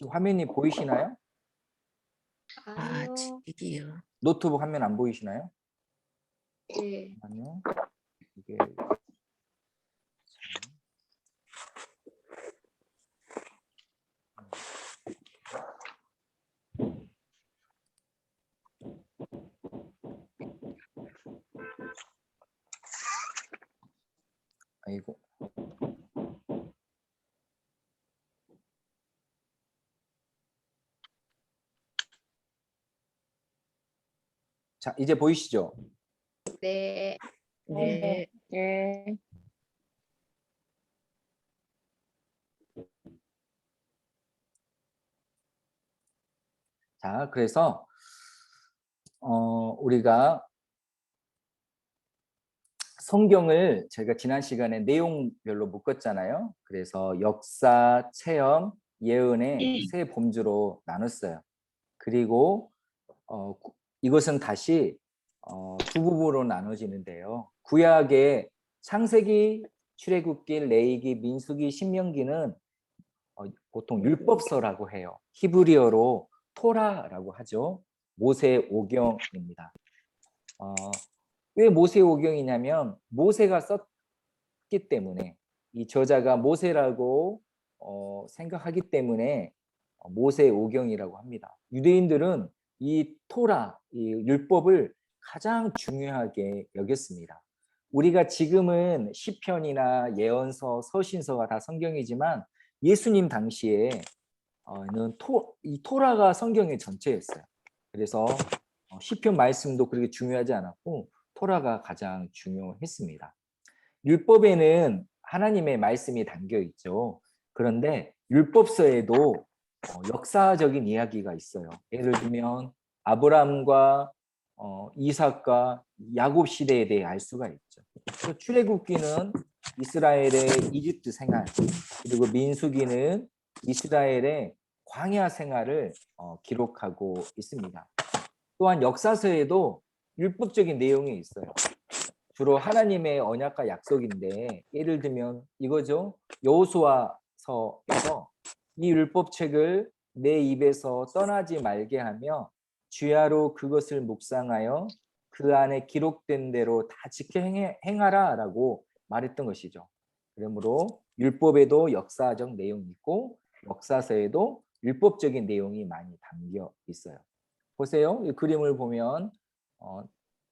지금 화면이 보이시나요? 아니요. 드디어. 노트북 화면 안 보이시나요? 네. 아니요. 이게 아이고. 자, 이제 보이시죠? 네. 네. 네. 자, 그래서 우리가 성경을 제가 지난 시간에 내용별로 묶었잖아요. 그래서 역사, 체험, 예언의 세 범주로 나눴어요. 그리고 이것은 다시 두 부분으로 나눠지는데요. 구약의 창세기, 출애굽기, 레위기, 민수기, 신명기는 보통 율법서라고 해요. 히브리어로 토라라고 하죠. 모세 오경입니다. 왜 모세 오경이냐면 모세가 썼기 때문에, 이 저자가 모세라고 생각하기 때문에 모세 오경이라고 합니다. 유대인들은 이 토라, 이 율법을 가장 중요하게 여겼습니다. 우리가 지금은 시편이나 예언서, 서신서가 다 성경이지만 예수님 당시에는 이 토라가 성경의 전체였어요. 그래서 시편 말씀도 그렇게 중요하지 않았고 토라가 가장 중요했습니다. 율법에는 하나님의 말씀이 담겨 있죠. 그런데 율법서에도 역사적인 이야기가 있어요. 예를 들면 아브라함과 이삭과 야곱 시대에 대해 알 수가 있죠. 출애굽기는 이스라엘의 이집트 생활, 그리고 민수기는 이스라엘의 광야 생활을 기록하고 있습니다. 또한 역사서에도 율법적인 내용이 있어요. 주로 하나님의 언약과 약속인데, 예를 들면 이거죠. 여호수아서에서 이 율법책을 내 입에서 떠나지 말게 하며 주야로 그것을 묵상하여 그 안에 기록된 대로 다 지켜 행하라 라고 말했던 것이죠. 그러므로 율법에도 역사적 내용이 있고 역사서에도 율법적인 내용이 많이 담겨 있어요. 보세요. 이 그림을 보면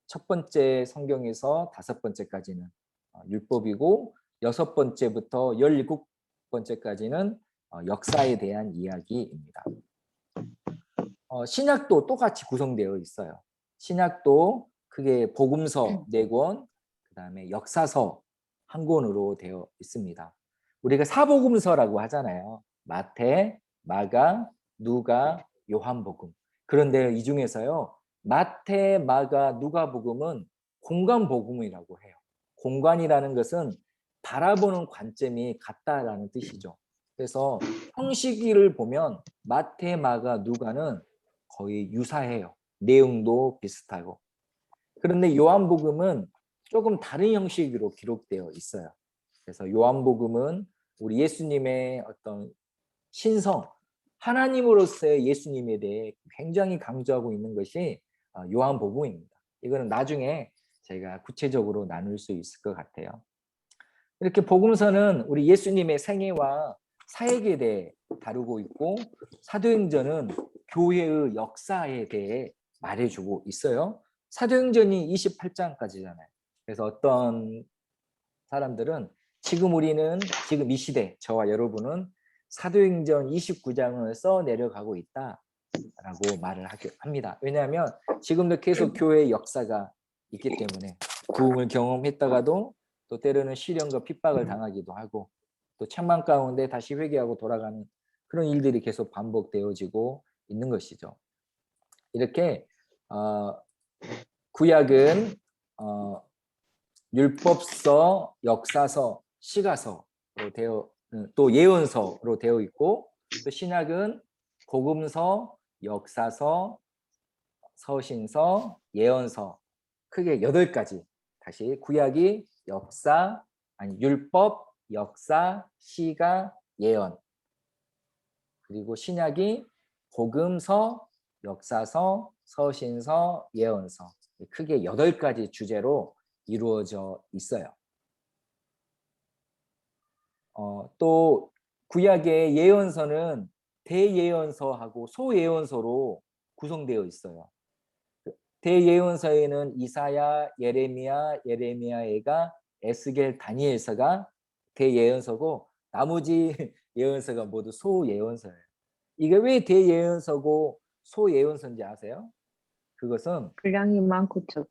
첫 번째 성경에서 다섯 번째까지는 율법이고, 여섯 번째부터 17번째까지는 역사에 대한 이야기입니다. 신약도 똑같이 구성되어 있어요. 신약도 크게 복음서 4권, 그 다음에 역사서 1권으로 되어 있습니다. 우리가 사복음서라고 하잖아요. 마태, 마가, 누가, 요한복음. 그런데 이 중에서요, 마태, 마가, 누가복음은 공간복음이라고 해요. 공간이라는 것은 바라보는 관점이 같다라는 뜻이죠. 그래서 형식을 보면 마태, 마가, 누가는 거의 유사해요. 내용도 비슷하고. 그런데 요한복음은 조금 다른 형식으로 기록되어 있어요. 그래서 요한복음은 우리 예수님의 어떤 신성, 하나님으로서의 예수님에 대해 굉장히 강조하고 있는 것이 요한복음입니다. 이거는 나중에 제가 구체적으로 나눌 수 있을 것 같아요. 이렇게 복음서는 우리 예수님의 생애와 사역에 대해 다루고 있고, 사도행전은 교회의 역사에 대해 말해주고 있어요. 사도행전이 28장까지잖아요. 그래서 어떤 사람들은 지금 이 시대, 저와 여러분은 사도행전 29장을 써 내려가고 있다라고 말을 합니다. 왜냐하면 지금도 계속 교회의 역사가 있기 때문에, 부흥을 경험했다가도 또 때로는 시련과 핍박을 당하기도 하고, 또 책망 가운데 다시 회개하고 돌아가는 그런 일들이 계속 반복되어지고 있는 것이죠. 이렇게 구약은 율법서, 역사서, 시가서로 또 예언서로 되어 있고, 또 신약은 복음서, 역사서, 서신서, 예언서, 크게 8가지. 다시 구약이 율법, 역사, 시가, 예언. 그리고 신약이 복음서, 역사서, 서신서, 예언서 크게 8가지 주제로 이루어져 있어요. 또 구약의 예언서는 대예언서하고 소예언서로 구성되어 있어요. 대예언서에는 이사야, 예레미야가, 에스겔, 다니엘서가 대예언서고 나머지 예언서가 모두 소예언서예요. 이게 왜 대예언서고 소예언서인지 아세요? 그것은 분량이 많고 적.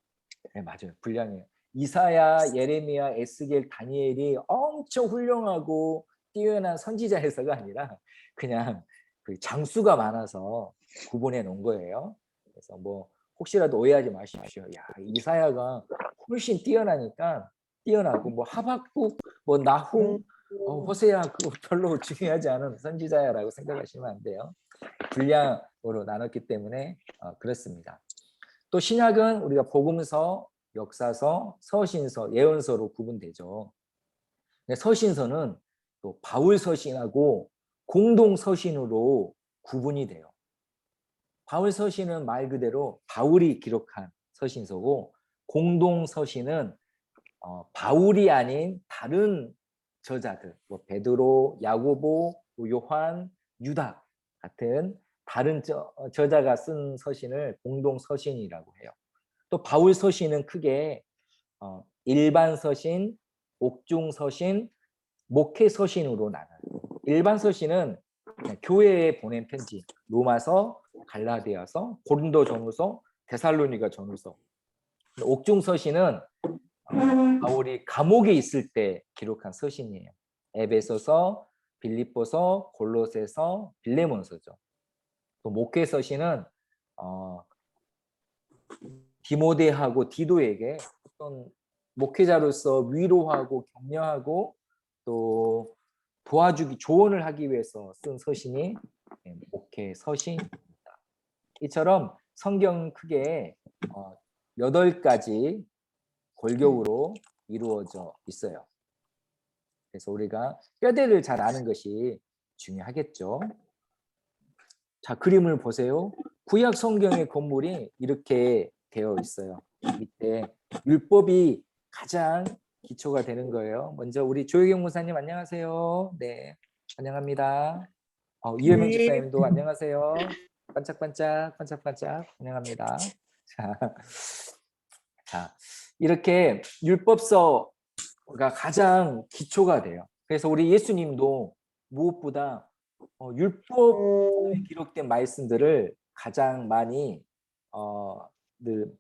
네, 맞아요. 분량이에요. 이사야, 예레미야, 에스겔, 다니엘이 엄청 훌륭하고 뛰어난 선지자에서가 아니라 그냥 그 장수가 많아서 구분해 놓은 거예요. 그래서 뭐 혹시라도 오해하지 마십시오. 야, 이사야가 훨씬 뛰어나고 뭐 하박국, 뭐 나훔, 호세아 그거 별로 중요하지 않은 선지자야라고 생각하시면 안 돼요. 분량으로 나눴기 때문에 그렇습니다. 또 신약은 우리가 복음서, 역사서, 서신서, 예언서로 구분되죠. 서신서는 또 바울 서신하고 공동 서신으로 구분이 돼요. 바울 서신은 말 그대로 바울이 기록한 서신서고 공동 서신은 바울이 아닌 다른 저자들, 뭐 베드로, 야고보, 요한, 유다 같은 다른 저자가 쓴 서신을 공동 서신이라고 해요. 또 바울 서신은 크게 일반 서신, 옥중 서신, 목회 서신으로 나눠요. 일반 서신은 교회에 보낸 편지, 로마서, 갈라디아서, 고린도 전후서, 데살로니가 전후서. 옥중 서신은 바울이 감옥에 있을 때 기록한 서신이에요. 에베소서, 빌립보서, 골로새서, 빌레몬서죠. 또 목회 서신은 디모데하고 디도에게 어떤 목회자로서 위로하고 격려하고 또 도와주기 조언을 하기 위해서 쓴 서신이 목회 서신입니다. 이처럼 성경 크게 8가지 골격으로 이루어져 있어요. 그래서 우리가 뼈대를 잘 아는 것이 중요하겠죠. 자, 그림을 보세요. 구약 성경의 건물이 이렇게 되어 있어요. 밑에 율법이 가장 기초가 되는 거예요. 먼저 우리 조혜경 목사님 안녕하세요. 네, 환영합니다. 이혜명 네. 집사님도 안녕하세요. 반짝반짝 환영합니다. 자, 이렇게 율법서가 가장 기초가 돼요. 그래서 우리 예수님도 무엇보다 율법에 기록된 말씀들을 가장 많이 늘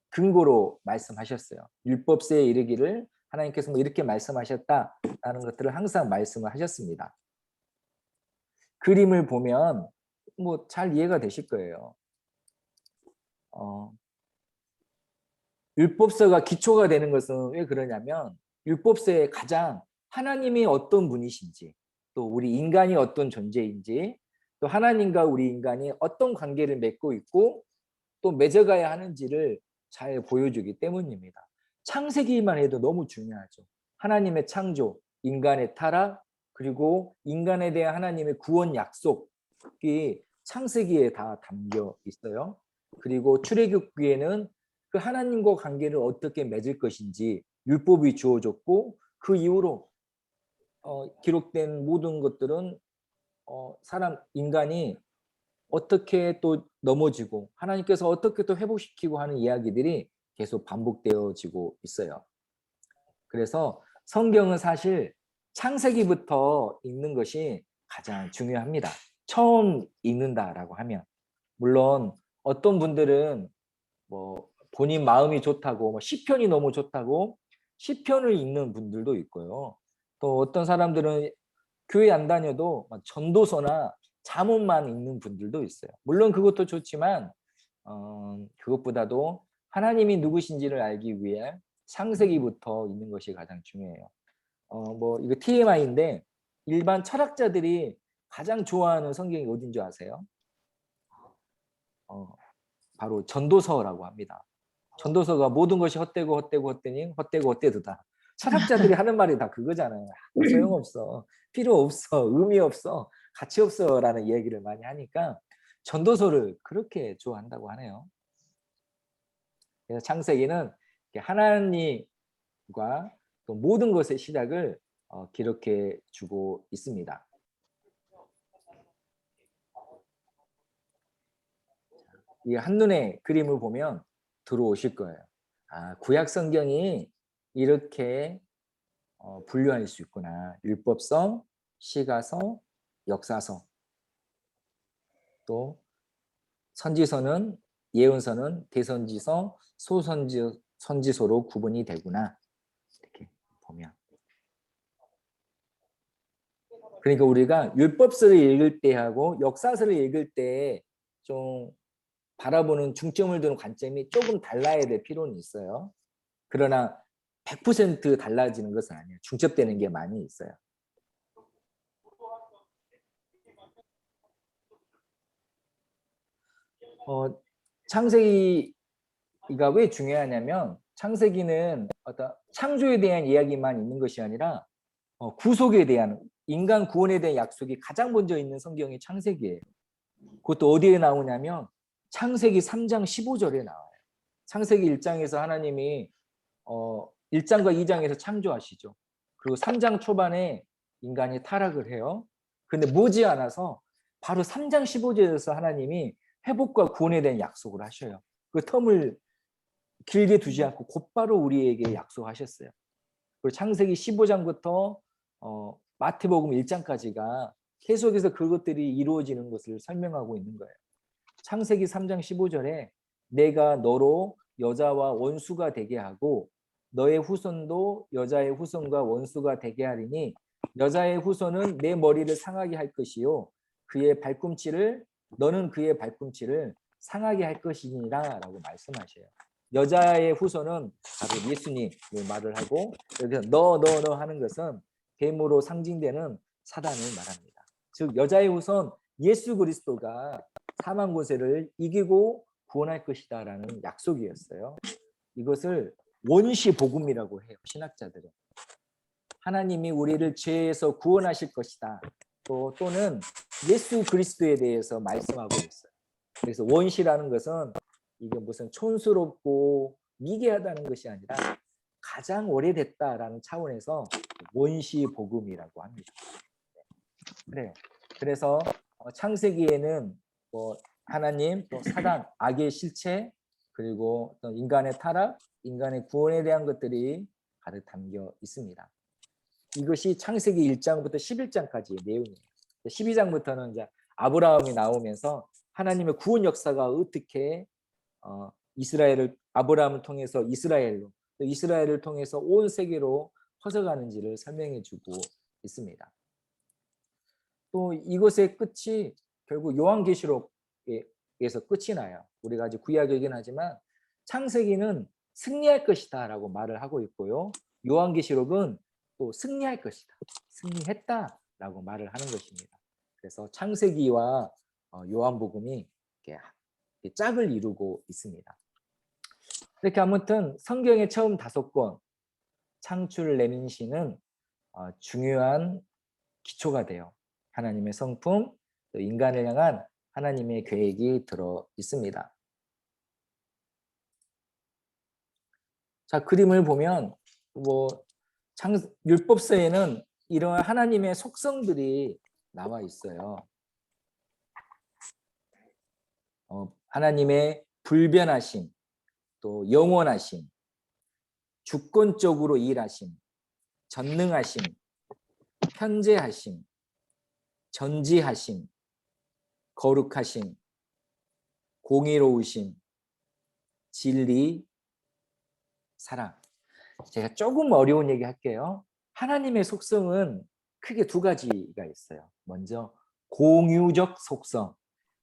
근거로 말씀하셨어요. 율법서에 이르기를 하나님께서 뭐 이렇게 말씀하셨다라는 것들을 항상 말씀을 하셨습니다. 그림을 보면 뭐 잘 이해가 되실 거예요. 율법서가 기초가 되는 것은 왜 그러냐면 율법서에 가장 하나님이 어떤 분이신지 또 우리 인간이 어떤 존재인지 또 하나님과 우리 인간이 어떤 관계를 맺고 있고 또 맺어가야 하는지를 잘 보여주기 때문입니다. 창세기만 해도 너무 중요하죠. 하나님의 창조, 인간의 타락, 그리고 인간에 대한 하나님의 구원 약속이 창세기에 다 담겨 있어요. 그리고 출애굽기에는 그 하나님과 관계를 어떻게 맺을 것인지 율법이 주어졌고 그 이후로 기록된 모든 것들은 인간이 어떻게 또 넘어지고 하나님께서 어떻게 또 회복시키고 하는 이야기들이 계속 반복되어지고 있어요. 그래서 성경은 사실 창세기부터 읽는 것이 가장 중요합니다. 처음 읽는다라고 하면 물론 어떤 분들은 뭐 본인 마음이 좋다고 뭐 시편이 너무 좋다고 시편을 읽는 분들도 있고요. 또 어떤 사람들은 교회 안 다녀도 전도서나 잠언만 읽는 분들도 있어요. 물론 그것도 좋지만 그것보다도 하나님이 누구신지를 알기 위해 창세기부터 읽는 것이 가장 중요해요. 뭐 이거 TMI인데 일반 철학자들이 가장 좋아하는 성경이 어딘 줄 아세요? 바로 전도서라고 합니다. 전도서가 모든 것이 헛되고다. 철학자들이 하는 말이 다 그거잖아요. 소용없어. 필요 없어. 의미 없어. 가치 없어라는 이야기를 많이 하니까 전도서를 그렇게 좋아한다고 하네요. 그래서 창세기는 하나님과 또 모든 것의 시작을 기록해 주고 있습니다. 이 한눈에 그림을 보면 들어오실 거예요. 아, 구약 성경이 이렇게 분류할 수 있구나. 율법서, 시가서, 역사서. 또 선지서는 예언서는 대선지서, 선지서로 구분이 되구나. 이렇게 보면. 그러니까 우리가 율법서를 읽을 때하고 역사서를 읽을 때 좀 바라보는 중점을 두는 관점이 조금 달라야 될 필요는 있어요. 그러나 100% 달라지는 것은 아니에요. 중첩되는 게 많이 있어요. 창세기가 왜 중요하냐면 창세기는 어떤 창조에 대한 이야기만 있는 것이 아니라 구속에 대한 인간 구원에 대한 약속이 가장 먼저 있는 성경이 창세기예요. 그것도 어디에 나오냐면 창세기 3장 15절에 나와요. 창세기 1장에서 하나님이 1장과 2장에서 창조하시죠. 그리고 3장 초반에 인간이 타락을 해요. 근데 머지않아서 바로 3장 15절에서 하나님이 회복과 구원에 대한 약속을 하셔요. 그 텀을 길게 두지 않고 곧바로 우리에게 약속하셨어요. 그리고 창세기 15장부터 마태복음 1장까지가 계속해서 그것들이 이루어지는 것을 설명하고 있는 거예요. 창세기 3장 15절에 내가 너로 여자와 원수가 되게 하고 너의 후손도 여자의 후손과 원수가 되게 하리니 여자의 후손은 내 머리를 상하게 할 것이요 너는 그의 발꿈치를 상하게 할 것이니라 라고 말씀하셔요. 여자의 후손은 바로 예수님을 말을 하고 여기서 너 하는 것은 뱀으로 상징되는 사단을 말합니다. 즉 여자의 후손 예수 그리스도가 사망 권세를 이기고 구원할 것이다 라는 약속이었어요. 이것을 원시 복음이라고 해요. 신학자들은. 하나님이 우리를 죄에서 구원하실 것이다. 또는 예수 그리스도에 대해서 말씀하고 있어요. 그래서 원시라는 것은 이게 무슨 촌스럽고 미개하다는 것이 아니라 가장 오래됐다라는 차원에서 원시 복음이라고 합니다. 그래요. 그래서 창세기에는 하나님, 또 사단, 악의 실체, 그리고 또 인간의 타락, 인간의 구원에 대한 것들이 가득 담겨 있습니다. 이것이 창세기 1장부터 11장까지의 내용이에요. 12장부터는 이제 아브라함이 나오면서 하나님의 구원 역사가 어떻게 아브라함을 통해서 이스라엘로, 또 이스라엘을 통해서 온 세계로 퍼져가는지를 설명해 주고 있습니다. 또 이것의 끝이 결국 요한계시록에서 끝이 나요. 우리가 아직 구약이긴 하지만 창세기는 승리할 것이다 라고 말을 하고 있고요. 요한계시록은 또 승리할 것이다, 승리했다 라고 말을 하는 것입니다. 그래서 창세기와 요한복음이 이렇게 짝을 이루고 있습니다. 이렇게 아무튼 성경의 처음 5권 창출 내민시는 중요한 기초가 돼요. 하나님의 성품, 또 인간을 향한 하나님의 계획이 들어 있습니다. 자, 그림을 보면 율법서에는 이러한 하나님의 속성들이 나와 있어요. 하나님의 불변하심, 또 영원하심, 주권적으로 일하심, 전능하심, 편재하심, 전지하심, 거룩하심, 공의로우심, 진리, 사랑. 제가 조금 어려운 얘기 할게요. 하나님의 속성은 크게 2가지가 있어요. 먼저 공유적 속성,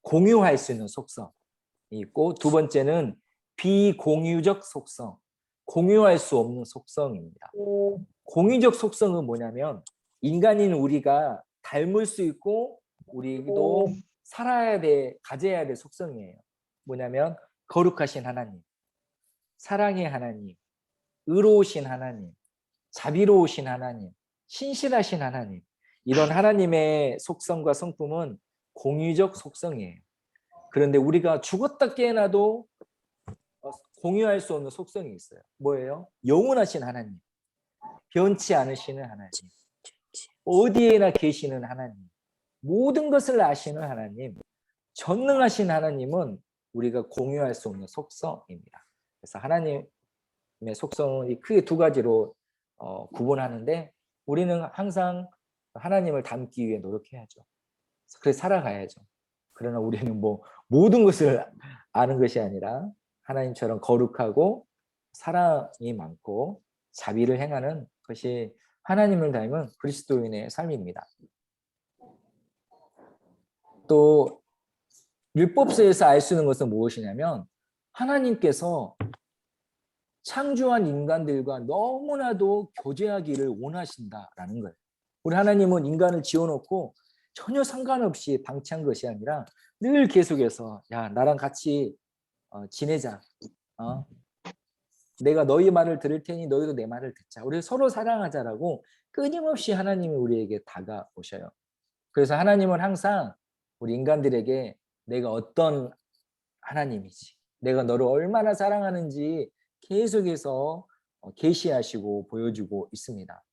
공유할 수 있는 속성이 있고, 2번째는 비공유적 속성, 공유할 수 없는 속성입니다. 공유적 속성은 뭐냐면 인간인 우리가 닮을 수 있고 우리도 가져야 될 속성이에요. 뭐냐면 거룩하신 하나님, 사랑의 하나님, 의로우신 하나님, 자비로우신 하나님, 신실하신 하나님, 이런 하나님의 속성과 성품은 공유적 속성이에요. 그런데 우리가 죽었다 깨어나도 공유할 수 없는 속성이 있어요. 뭐예요? 영원하신 하나님, 변치 않으시는 하나님, 어디에나 계시는 하나님, 모든 것을 아시는 하나님, 전능하신 하나님은 우리가 공유할 수 없는 속성입니다. 그래서 하나님의 속성은 크게 두 가지로 구분하는데 우리는 항상 하나님을 닮기 위해 노력해야죠. 그래서 살아가야죠. 그러나 우리는 뭐 모든 것을 아는 것이 아니라 하나님처럼 거룩하고 사랑이 많고 자비를 행하는 것이 하나님을 닮은 그리스도인의 삶입니다. 또 율법서에서 알 수 있는 것은 무엇이냐면 하나님께서 창조한 인간들과 너무나도 교제하기를 원하신다라는 거예요. 우리 하나님은 인간을 지어놓고 전혀 상관없이 방치한 것이 아니라 늘 계속해서 야 나랑 같이 지내자. 내가 너희 말을 들을 테니 너희도 내 말을 듣자. 우리 서로 사랑하자라고 끊임없이 하나님이 우리에게 다가오셔요. 그래서 하나님은 항상 우리 인간들에게 내가 어떤 하나님이지, 내가 너를 얼마나 사랑하는지 계속해서 계시하시고 보여주고 있습니다.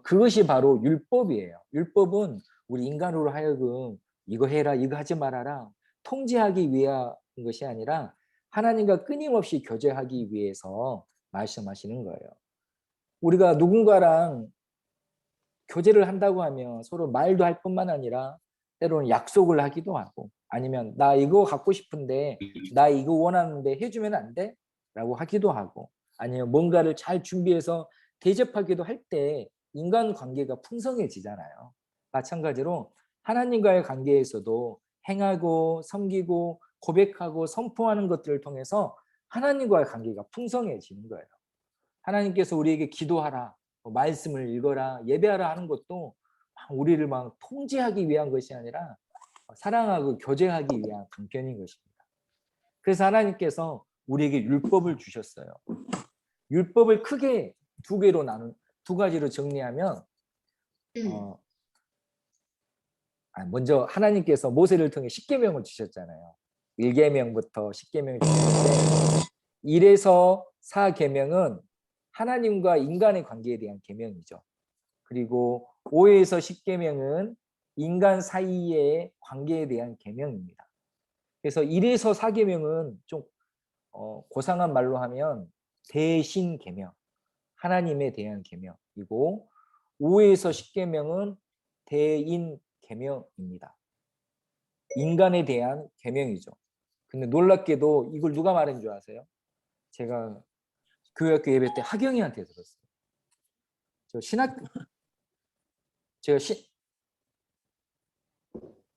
그것이 바로 율법이에요. 율법은 우리 인간으로 하여금 이거 해라, 이거 하지 말아라 통제하기 위한 것이 아니라 하나님과 끊임없이 교제하기 위해서 말씀하시는 거예요. 우리가 누군가랑 교제를 한다고 하면 서로 말도 할 뿐만 아니라 때로는 약속을 하기도 하고 아니면 나 이거 갖고 싶은데 나 이거 원하는데 해주면 안 돼? 라고 하기도 하고 아니면 뭔가를 잘 준비해서 대접하기도 할 때 인간관계가 풍성해지잖아요. 마찬가지로 하나님과의 관계에서도 행하고 섬기고 고백하고 선포하는 것들을 통해서 하나님과의 관계가 풍성해지는 거예요. 하나님께서 우리에게 기도하라, 말씀을 읽어라, 예배하라 하는 것도 우리를 막 통제하기 위한 것이 아니라 사랑하고 교제하기 위한 강편인 것입니다. 그래서 하나님께서 우리에게 율법을 주셨어요. 율법을 크게 두 가지로 정리하면 먼저 하나님께서 모세를 통해 10계명을 주셨잖아요. 1계명부터 10계명을 주셨는데 1에서 4계명은 하나님과 인간의 관계에 대한 계명이죠. 그리고 5에서 10계명은 인간 사이의 관계에 대한 계명입니다. 그래서 1에서 4계명은 좀 고상한 말로 하면 대신 계명, 하나님에 대한 계명이고 5에서 10계명은 대인 계명입니다. 인간에 대한 계명이죠. 근데 놀랍게도 이걸 누가 말한 줄 아세요? 제가 교회학교 예배 때 하경이한테 들었어요.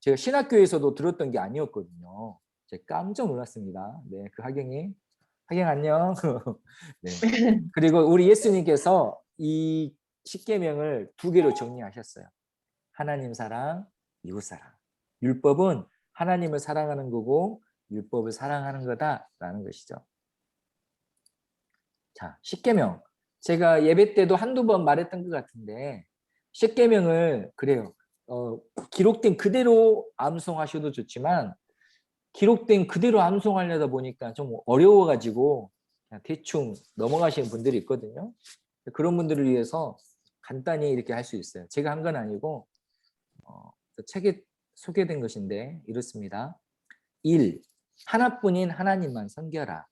제가 신학교에서도 들었던 게 아니었거든요. 제가 깜짝 놀랐습니다. 네, 그 하경 안녕. 네. 그리고 우리 예수님께서 이 십계명을 2개로 정리하셨어요. 하나님 사랑, 이웃 사랑. 율법은 하나님을 사랑하는 거고 율법을 사랑하는 거다라는 것이죠. 자, 십계명. 제가 예배 때도 한두 번 말했던 것 같은데 십계명을 그래요. 기록된 그대로 암송하셔도 좋지만 기록된 그대로 암송하려다 보니까 좀 어려워가지고 그냥 대충 넘어가시는 분들이 있거든요. 그런 분들을 위해서 간단히 이렇게 할 수 있어요. 제가 한 건 아니고 책에 소개된 것인데 이렇습니다. 1. 하나뿐인 하나님만 섬겨라.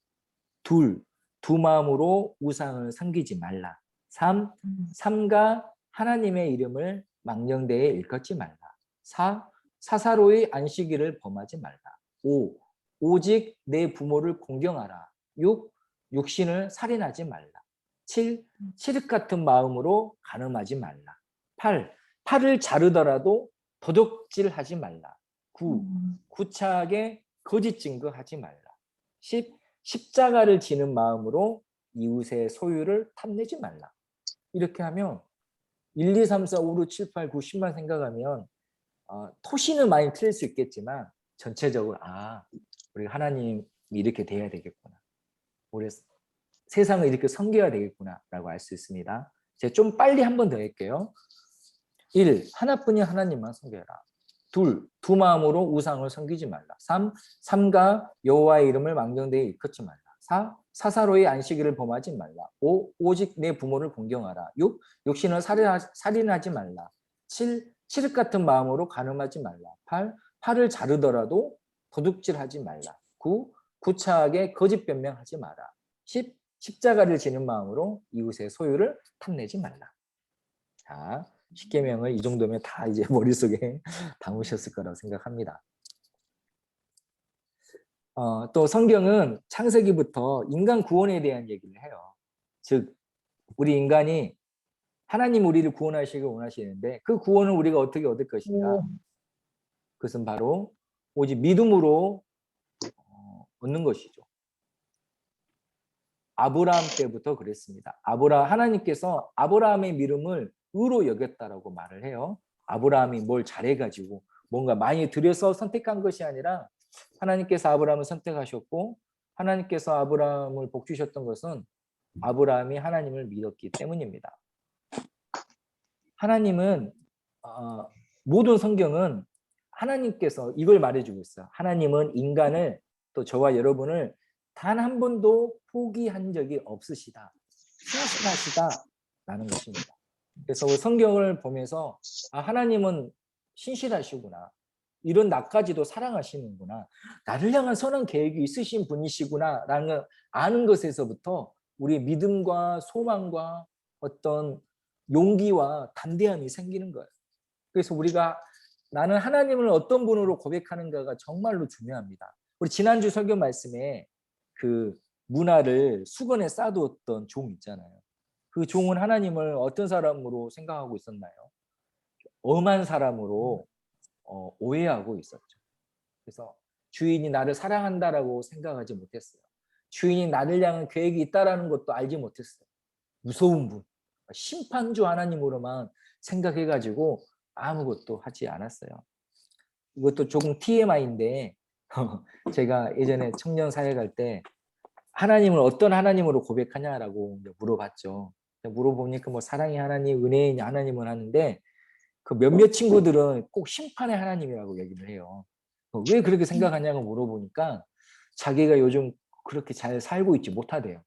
2. 두 마음으로 우상을 섬기지 말라. 3. 삼가 하나님의 이름을 망령되이 일컫지 말라. 4. 사사로이 안식일을 범하지 말라. 5. 오직 내 부모를 공경하라. 6. 육신을 살인하지 말라. 7. 칠흑 같은 마음으로 간음하지 말라. 8. 팔을 자르더라도 도적질하지 말라. 9. 구차하게 거짓 증거하지 말라. 10. 십자가를 지는 마음으로 이웃의 소유를 탐내지 말라. 이렇게 하면 1, 2, 3, 4, 5, 6, 7, 8, 9, 10만 생각하면 토시는 많이 틀릴 수 있겠지만 전체적으로 우리 하나님이 이렇게 돼야 되겠구나. 우리 세상을 이렇게 섬겨야 되겠구나 라고 알 수 있습니다. 제가 좀 빨리 한 번 더 할게요. 1. 하나뿐인 하나님만 섬겨라. 2. 두 마음으로 우상을 섬기지 말라. 3. 삼가 여호와의 이름을 망정되이 일컫지 말라. 4. 사사로이 안식일을 범하지 말라. 5. 오직 내 부모를 공경하라. 6. 육신을 살인하지 말라. 7. 칠흑 같은 마음으로 간음하지 말라. 8. 팔을 자르더라도 도둑질하지 말라. 9. 구차하게 거짓 변명하지 마라. 10. 십자가를 지는 마음으로 이웃의 소유를 탐내지 말라. 자, 10계명을 이 정도면 다 이제 머릿속에 담으셨을 거라고 생각합니다. 또 성경은 창세기부터 인간 구원에 대한 얘기를 해요. 즉 우리 인간이 하나님 우리를 구원하시길 원하시는데 그 구원을 우리가 어떻게 얻을 것인가? 그것은 바로 오직 믿음으로 얻는 것이죠. 아브라함 때부터 그랬습니다. 하나님께서 아브라함의 믿음을 의로 여겼다라고 말을 해요. 아브라함이 뭘 잘해가지고 뭔가 많이 들여서 선택한 것이 아니라 하나님께서 아브라함을 선택하셨고 하나님께서 아브라함을 복 주셨던 것은 아브라함이 하나님을 믿었기 때문입니다. 하나님은 모든 성경은 하나님께서 이걸 말해주고 있어요. 하나님은 인간을 또 저와 여러분을 단 한 번도 포기한 적이 없으시다. 신실하시다라는 것입니다. 그래서 성경을 보면서 하나님은 신실하시구나. 이런 나까지도 사랑하시는구나. 나를 향한 선한 계획이 있으신 분이시구나 라는 걸 아는 것에서부터 우리의 믿음과 소망과 어떤 용기와 담대함이 생기는 거예요. 그래서 우리가 나는 하나님을 어떤 분으로 고백하는가가 정말로 중요합니다. 우리 지난주 설교 말씀에 그 문화를 수건에 싸두었던 종 있잖아요. 그 종은 하나님을 어떤 사람으로 생각하고 있었나요? 엄한 사람으로 오해하고 있었죠. 그래서 주인이 나를 사랑한다라고 생각하지 못했어요. 주인이 나를 향한 계획이 있다라는 것도 알지 못했어요. 무서운 분, 심판주 하나님으로만 생각해가지고 아무것도 하지 않았어요. 이것도 조금 TMI인데 제가 예전에 청년 사회 갈 때 하나님을 어떤 하나님으로 고백하냐라고 물어봤죠. 물어보니까 뭐 사랑의 하나님, 은혜의 하나님을 하는데 그 몇몇 친구들은 꼭 심판의 하나님이라고 얘기를 해요. 왜 그렇게 생각하냐고 물어보니까 자기가 요즘 그렇게 잘 살고 있지 못하대요.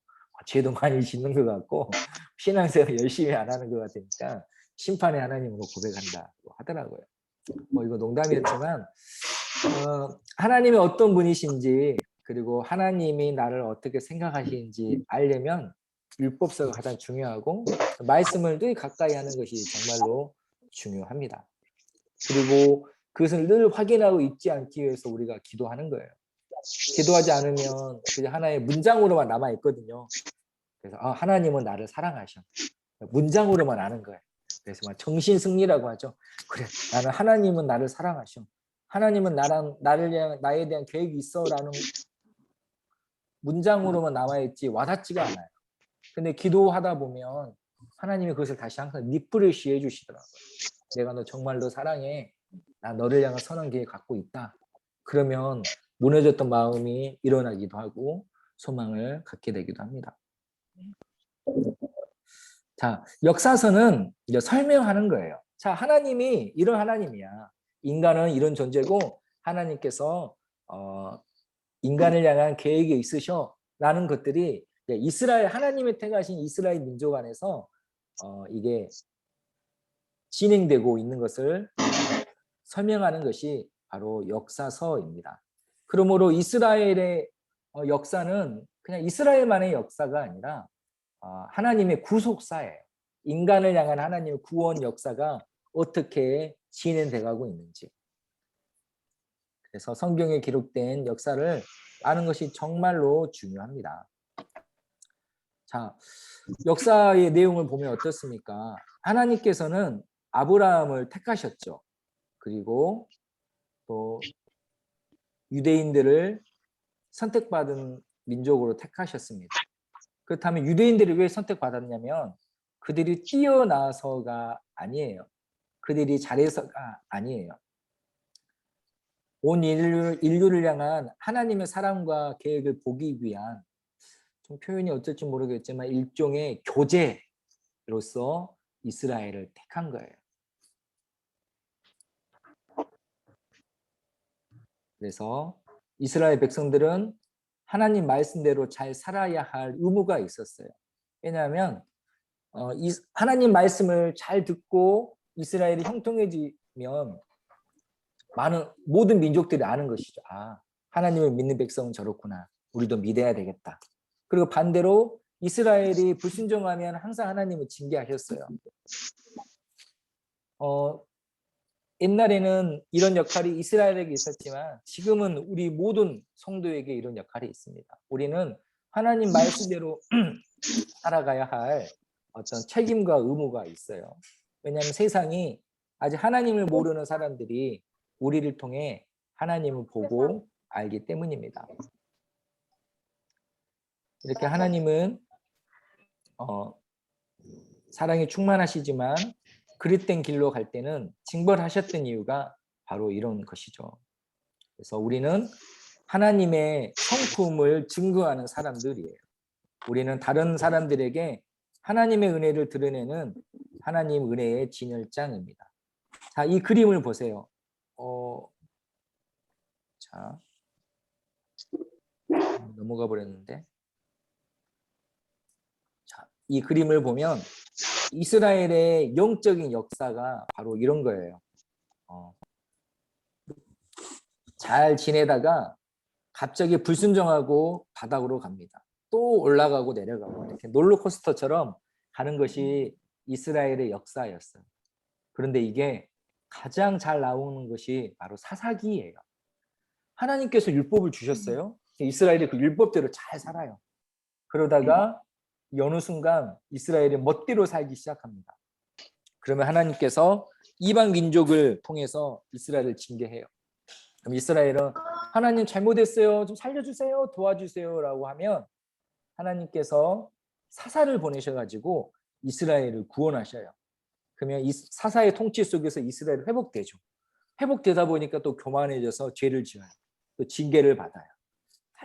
죄도 많이 짓는 것 같고 신앙생활 열심히 안 하는 것 같으니까 심판의 하나님으로 고백한다고 하더라고요. 이거 농담이었지만 하나님이 어떤 분이신지 그리고 하나님이 나를 어떻게 생각하시는지 알려면 율법서가 가장 중요하고 말씀을 늘 가까이 하는 것이 정말로 중요합니다. 그리고 그것을 늘 확인하고 잊지 않기 위해서 우리가 기도하는 거예요. 기도하지 않으면 그냥 하나의 문장으로만 남아있거든요. 그래서 하나님은 나를 사랑하셔. 문장으로만 아는 거예요. 그래서 정신승리라고 하죠. 그래, 나는 하나님은 나를 사랑하셔. 하나님은 나에 대한 계획이 있어라는 문장으로만 남아있지 와닿지가 않아요. 근데 기도하다 보면 하나님이 그것을 다시 항상 리프레시 해주시더라고요. 내가 너 정말로 사랑해. 나 너를 향한 선한 계획 갖고 있다. 그러면 무너졌던 마음이 일어나기도 하고 소망을 갖게 되기도 합니다. 자, 역사서는 이제 설명하는 거예요. 자, 하나님이 이런 하나님이야. 인간은 이런 존재고 하나님께서 인간을 향한 계획이 있으셔. 라는 것들이 이스라엘 하나님의 택하신 이스라엘 민족 안에서 이게 진행되고 있는 것을 설명하는 것이 바로 역사서입니다. 그러므로 이스라엘의 역사는 그냥 이스라엘만의 역사가 아니라 하나님의 구속사예요. 인간을 향한 하나님의 구원 역사가 어떻게 진행돼 가고 있는지. 그래서 성경에 기록된 역사를 아는 것이 정말로 중요합니다. 자, 역사의 내용을 보면 어떻습니까? 하나님께서는 아브라함을 택하셨죠. 그리고 또 유대인들을 선택받은 민족으로 택하셨습니다. 그렇다면 유대인들이 왜 선택받았냐면 그들이 뛰어나서가 아니에요. 그들이 잘해서가 아니에요. 온 인류를 향한 하나님의 사랑과 계획을 보기 위한 좀 표현이 어떨지 모르겠지만 일종의 교제, 백성으로서 이스라엘을 택한 거예요. 그래서 이스라엘 백성들은 하나님 말씀대로 잘 살아야 할 의무가 있었어요. 왜냐하면 하나님 말씀을 잘 듣고 이스라엘이 형통해지면 모든 민족들이 아는 것이죠. 아, 하나님을 믿는 백성은 저렇구나. 우리도 믿어야 되겠다. 그리고 반대로 이스라엘이 불순종하면 항상 하나님을 징계하셨어요. 옛날에는 이런 역할이 이스라엘에게 있었지만 지금은 우리 모든 성도에게 이런 역할이 있습니다. 우리는 하나님 말씀대로 살아가야 할 어떤 책임과 의무가 있어요. 왜냐하면 세상이 아직 하나님을 모르는 사람들이 우리를 통해 하나님을 보고 알기 때문입니다. 이렇게 하나님은 사랑이 충만하시지만 그릇된 길로 갈 때는 징벌하셨던 이유가 바로 이런 것이죠. 그래서 우리는 하나님의 성품을 증거하는 사람들이에요. 우리는 다른 사람들에게 하나님의 은혜를 드러내는 하나님 은혜의 진열장입니다. 자, 이 그림을 보세요. 자, 넘어가 버렸는데. 자, 이 그림을 보면 이스라엘의 영적인 역사가 바로 이런 거예요. 잘 지내다가 갑자기 불순종하고 바닥으로 갑니다. 또 올라가고 내려가고 이렇게 롤러코스터처럼 가는 것이 이스라엘의 역사였어요. 그런데 이게 가장 잘 나오는 것이 바로 사사기예요. 하나님께서 율법을 주셨어요. 이스라엘이 그 율법대로 잘 살아요. 그러다가 어느 순간 이스라엘이 멋대로 살기 시작합니다. 그러면 하나님께서 이방 민족을 통해서 이스라엘을 징계해요. 그럼 이스라엘은 하나님 잘못했어요. 좀 살려주세요. 도와주세요. 라고 하면 하나님께서 사사를 보내셔가지고 이스라엘을 구원하셔요. 그러면 이 사사의 통치 속에서 이스라엘이 회복되죠. 회복되다 보니까 또 교만해져서 죄를 지어요. 또 징계를 받아요.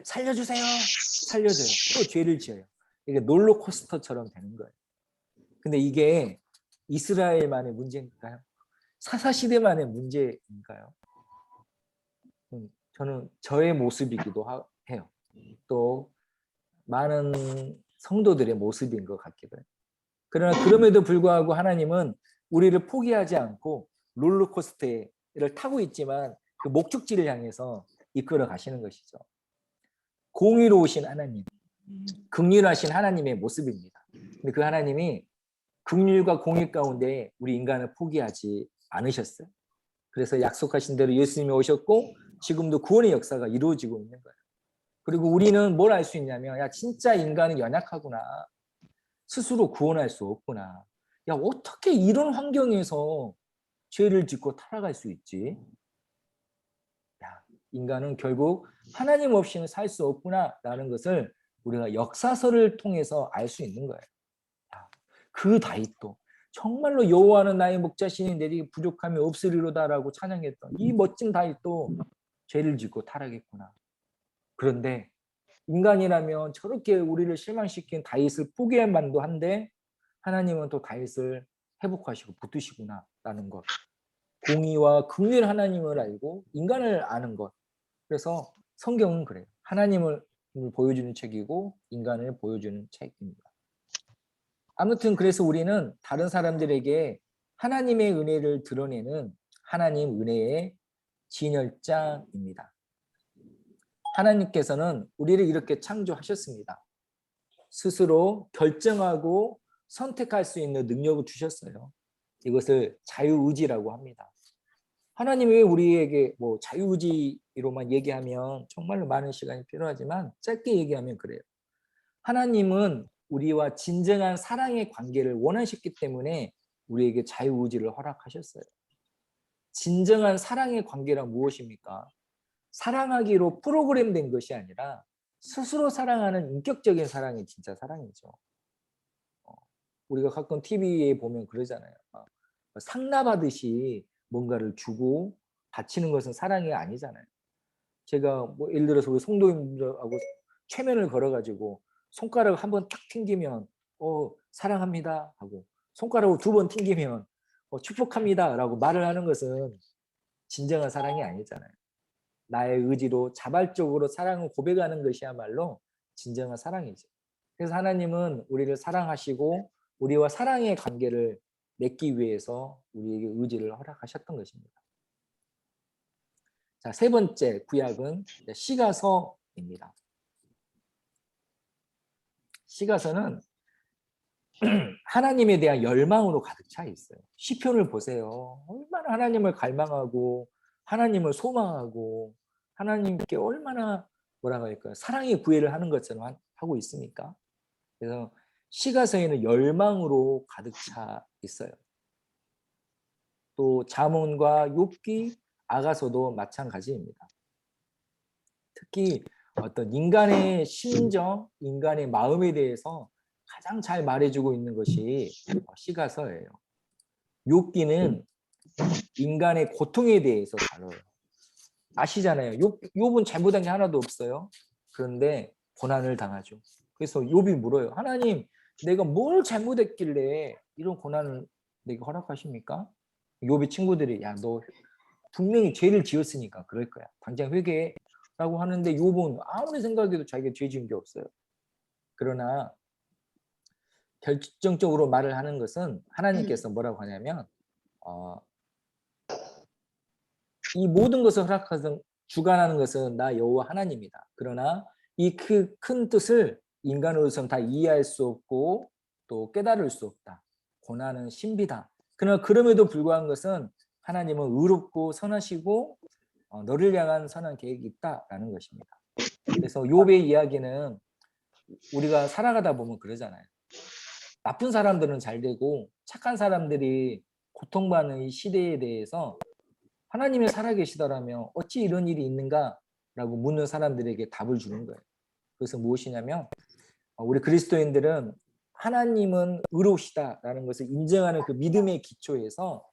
살려주세요. 살려줘요. 또 죄를 지어요. 이게 롤러코스터처럼 되는 거예요. 근데 이게 이스라엘만의 문제인가요? 사사시대만의 문제인가요? 저는 저의 모습이기도 해요. 또 많은 성도들의 모습인 것 같기도 해요. 그러나 그럼에도 불구하고 하나님은 우리를 포기하지 않고 롤러코스터를 타고 있지만 그 목적지를 향해서 이끌어 가시는 것이죠. 공의로우신 하나님, 긍휼하신 하나님의 모습입니다. 근데 그 하나님이 긍휼과 공의 가운데 우리 인간을 포기하지 않으셨어요. 그래서 약속하신 대로 예수님이 오셨고 지금도 구원의 역사가 이루어지고 있는 거예요. 그리고 우리는 뭘 알 수 있냐면 야 진짜 인간은 연약하구나. 스스로 구원할 수 없구나. 야 어떻게 이런 환경에서 죄를 짓고 타락할 수 있지? 야, 인간은 결국 하나님 없이는 살 수 없구나라는 것을 우리가 역사서를 통해서 알 수 있는 거예요. 야, 그 다윗도 정말로 여호와는 나의 목자시니 내게 부족함이 없으리로다라고 찬양했던 이 멋진 다윗도 죄를 짓고 타락했구나. 그런데 인간이라면 저렇게 우리를 실망시킨 다윗을 포기할 만도 한데 하나님은 또 다윗을 회복하시고 붙드시구나라는 것. 공의와 긍휼 하나님을 알고 인간을 아는 것. 그래서 성경은 그래요. 하나님을 보여주는 책이고 인간을 보여주는 책입니다. 아무튼 그래서 우리는 다른 사람들에게 하나님의 은혜를 드러내는 하나님 은혜의 진열장입니다. 하나님께서는 우리를 이렇게 창조하셨습니다. 스스로 결정하고 선택할 수 있는 능력을 주셨어요. 이것을 자유의지라고 합니다. 하나님이 왜 우리에게 뭐 자유의지로만 얘기하면 정말로 많은 시간이 필요하지만 짧게 얘기하면 그래요. 하나님은 우리와 진정한 사랑의 관계를 원하셨기 때문에 우리에게 자유의지를 허락하셨어요. 진정한 사랑의 관계란 무엇입니까? 사랑하기로 프로그램된 것이 아니라 스스로 사랑하는 인격적인 사랑이 진짜 사랑이죠. 우리가 가끔 TV에 보면 그러잖아요. 상납하듯이 뭔가를 주고 바치는 것은 사랑이 아니잖아요. 제가 뭐 예를 들어서 우리 성도님들하고 최면을 걸어가지고 손가락을 한번 딱 튕기면 사랑합니다 하고 손가락으로 2번 튕기면 축복합니다라고 말을 하는 것은 진정한 사랑이 아니잖아요. 나의 의지로 자발적으로 사랑을 고백하는 것이야말로 진정한 사랑이죠. 그래서 하나님은 우리를 사랑하시고 우리와 사랑의 관계를 맺기 위해서 우리에게 의지를 허락하셨던 것입니다. 자, 세 번째 구약은 시가서입니다. 시가서는 하나님에 대한 열망으로 가득 차 있어요. 시편을 보세요. 얼마나 하나님을 갈망하고 하나님을 소망하고 하나님께 얼마나 뭐라고 할까요? 사랑의 구애를 하는 것처럼 하고 있습니까? 그래서 시가서에는 열망으로 가득 차 있어요. 또 잠언과 욥기, 아가서도 마찬가지입니다. 특히 어떤 인간의 심정, 인간의 마음에 대해서 가장 잘 말해주고 있는 것이 시가서예요. 욥기는 인간의 고통에 대해서 다뤄요. 아시잖아요. 욥은 잘못한 게 하나도 없어요. 그런데 고난을 당하죠. 그래서 욥이 물어요. 하나님, 내가 뭘 잘못했길래 이런 고난을 내게 허락하십니까? 욥의 친구들이 야, 너 분명히 죄를 지었으니까 그럴 거야. 당장 회개해. 라고 하는데 욥은 아무리 생각해도 자기가 죄 지은 게 없어요. 그러나 결정적으로 말을 하는 것은 하나님께서 뭐라고 하냐면 이 모든 것을 허락하신 주관하는 것은 나 여호와 하나님이다. 그러나 이 큰 뜻을 인간으로서는 다 이해할 수 없고 또 깨달을 수 없다. 고난은 신비다. 그러나 그럼에도 불구한 것은 하나님은 의롭고 선하시고 너를 향한 선한 계획이 있다라는 것입니다. 그래서 욥의 이야기는 우리가 살아가다 보면 그러잖아요. 나쁜 사람들은 잘 되고 착한 사람들이 고통받는 이 시대에 대해서 하나님이 살아계시더라면 어찌 이런 일이 있는가라고 묻는 사람들에게 답을 주는 거예요. 그래서 무엇이냐면 우리 그리스도인들은 하나님은 의로우시다라는 것을 인정하는 그 믿음의 기초에서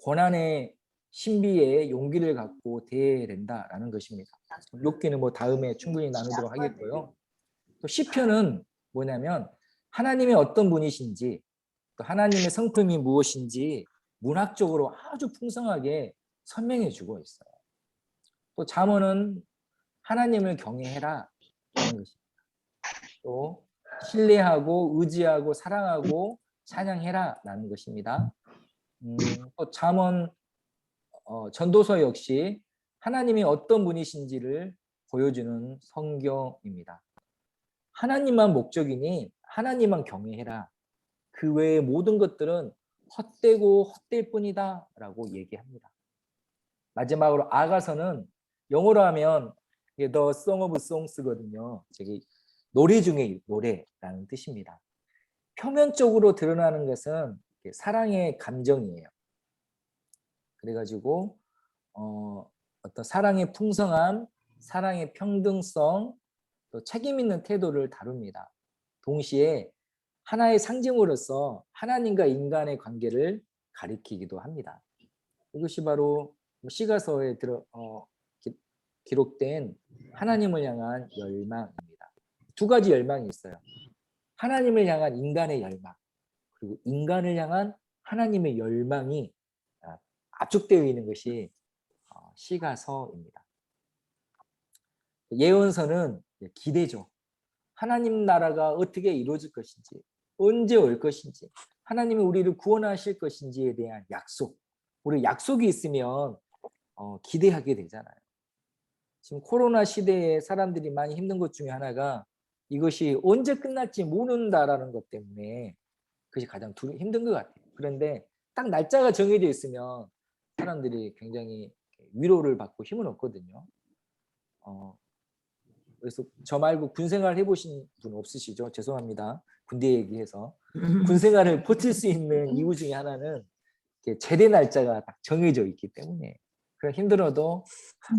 고난의 신비에 용기를 갖고 대해야 된다라는 것입니다. 욥기는 뭐 다음에 충분히 나누도록 하겠고요. 또 시편은 뭐냐면 하나님의 어떤 분이신지 또 하나님의 성품이 무엇인지 문학적으로 아주 풍성하게 설명해 주고 있어요. 또 잠언은 하나님을 경외해라 라는 것입니다. 또 신뢰하고 의지하고 사랑하고 찬양해라 라는 것입니다. 또 잠언 전도서 역시 하나님이 어떤 분이신지를 보여주는 성경입니다. 하나님만 목적이니 하나님만 경외해라. 그 외의 모든 것들은 헛되고 헛될 뿐이다 라고 얘기합니다. 마지막으로 아가서는 영어로 하면 The Song of Songs거든요. 노래 중에 노래라는 뜻입니다. 표면적으로 드러나는 것은 사랑의 감정이에요. 그래가지고 어떤 사랑의 풍성함, 사랑의 평등성, 또 책임 있는 태도를 다룹니다. 동시에 하나의 상징으로서 하나님과 인간의 관계를 가리키기도 합니다. 이것이 바로 시가서에 기록된 하나님을 향한 열망입니다. 두 가지 열망이 있어요. 하나님을 향한 인간의 열망, 그리고 인간을 향한 하나님의 열망이 압축되어 있는 것이 시가서입니다. 예언서는 기대죠. 하나님 나라가 어떻게 이루어질 것인지, 언제 올 것인지, 하나님이 우리를 구원하실 것인지에 대한 약속. 우리 약속이 있으면 기대하게 되잖아요. 지금 코로나 시대에 사람들이 많이 힘든 것 중에 하나가 이것이 언제 끝날지 모른다라는 것 때문에 그것이 가장 힘든 것 같아요. 그런데 딱 날짜가 정해져 있으면 사람들이 굉장히 위로를 받고 힘을 얻거든요. 그래서 저 말고 군 생활 해보신 분 없으시죠? 죄송합니다. 군대 얘기해서. 군 생활을 버틸 수 있는 이유 중에 하나는 제대 날짜가 딱 정해져 있기 때문에. 그럼 힘들어도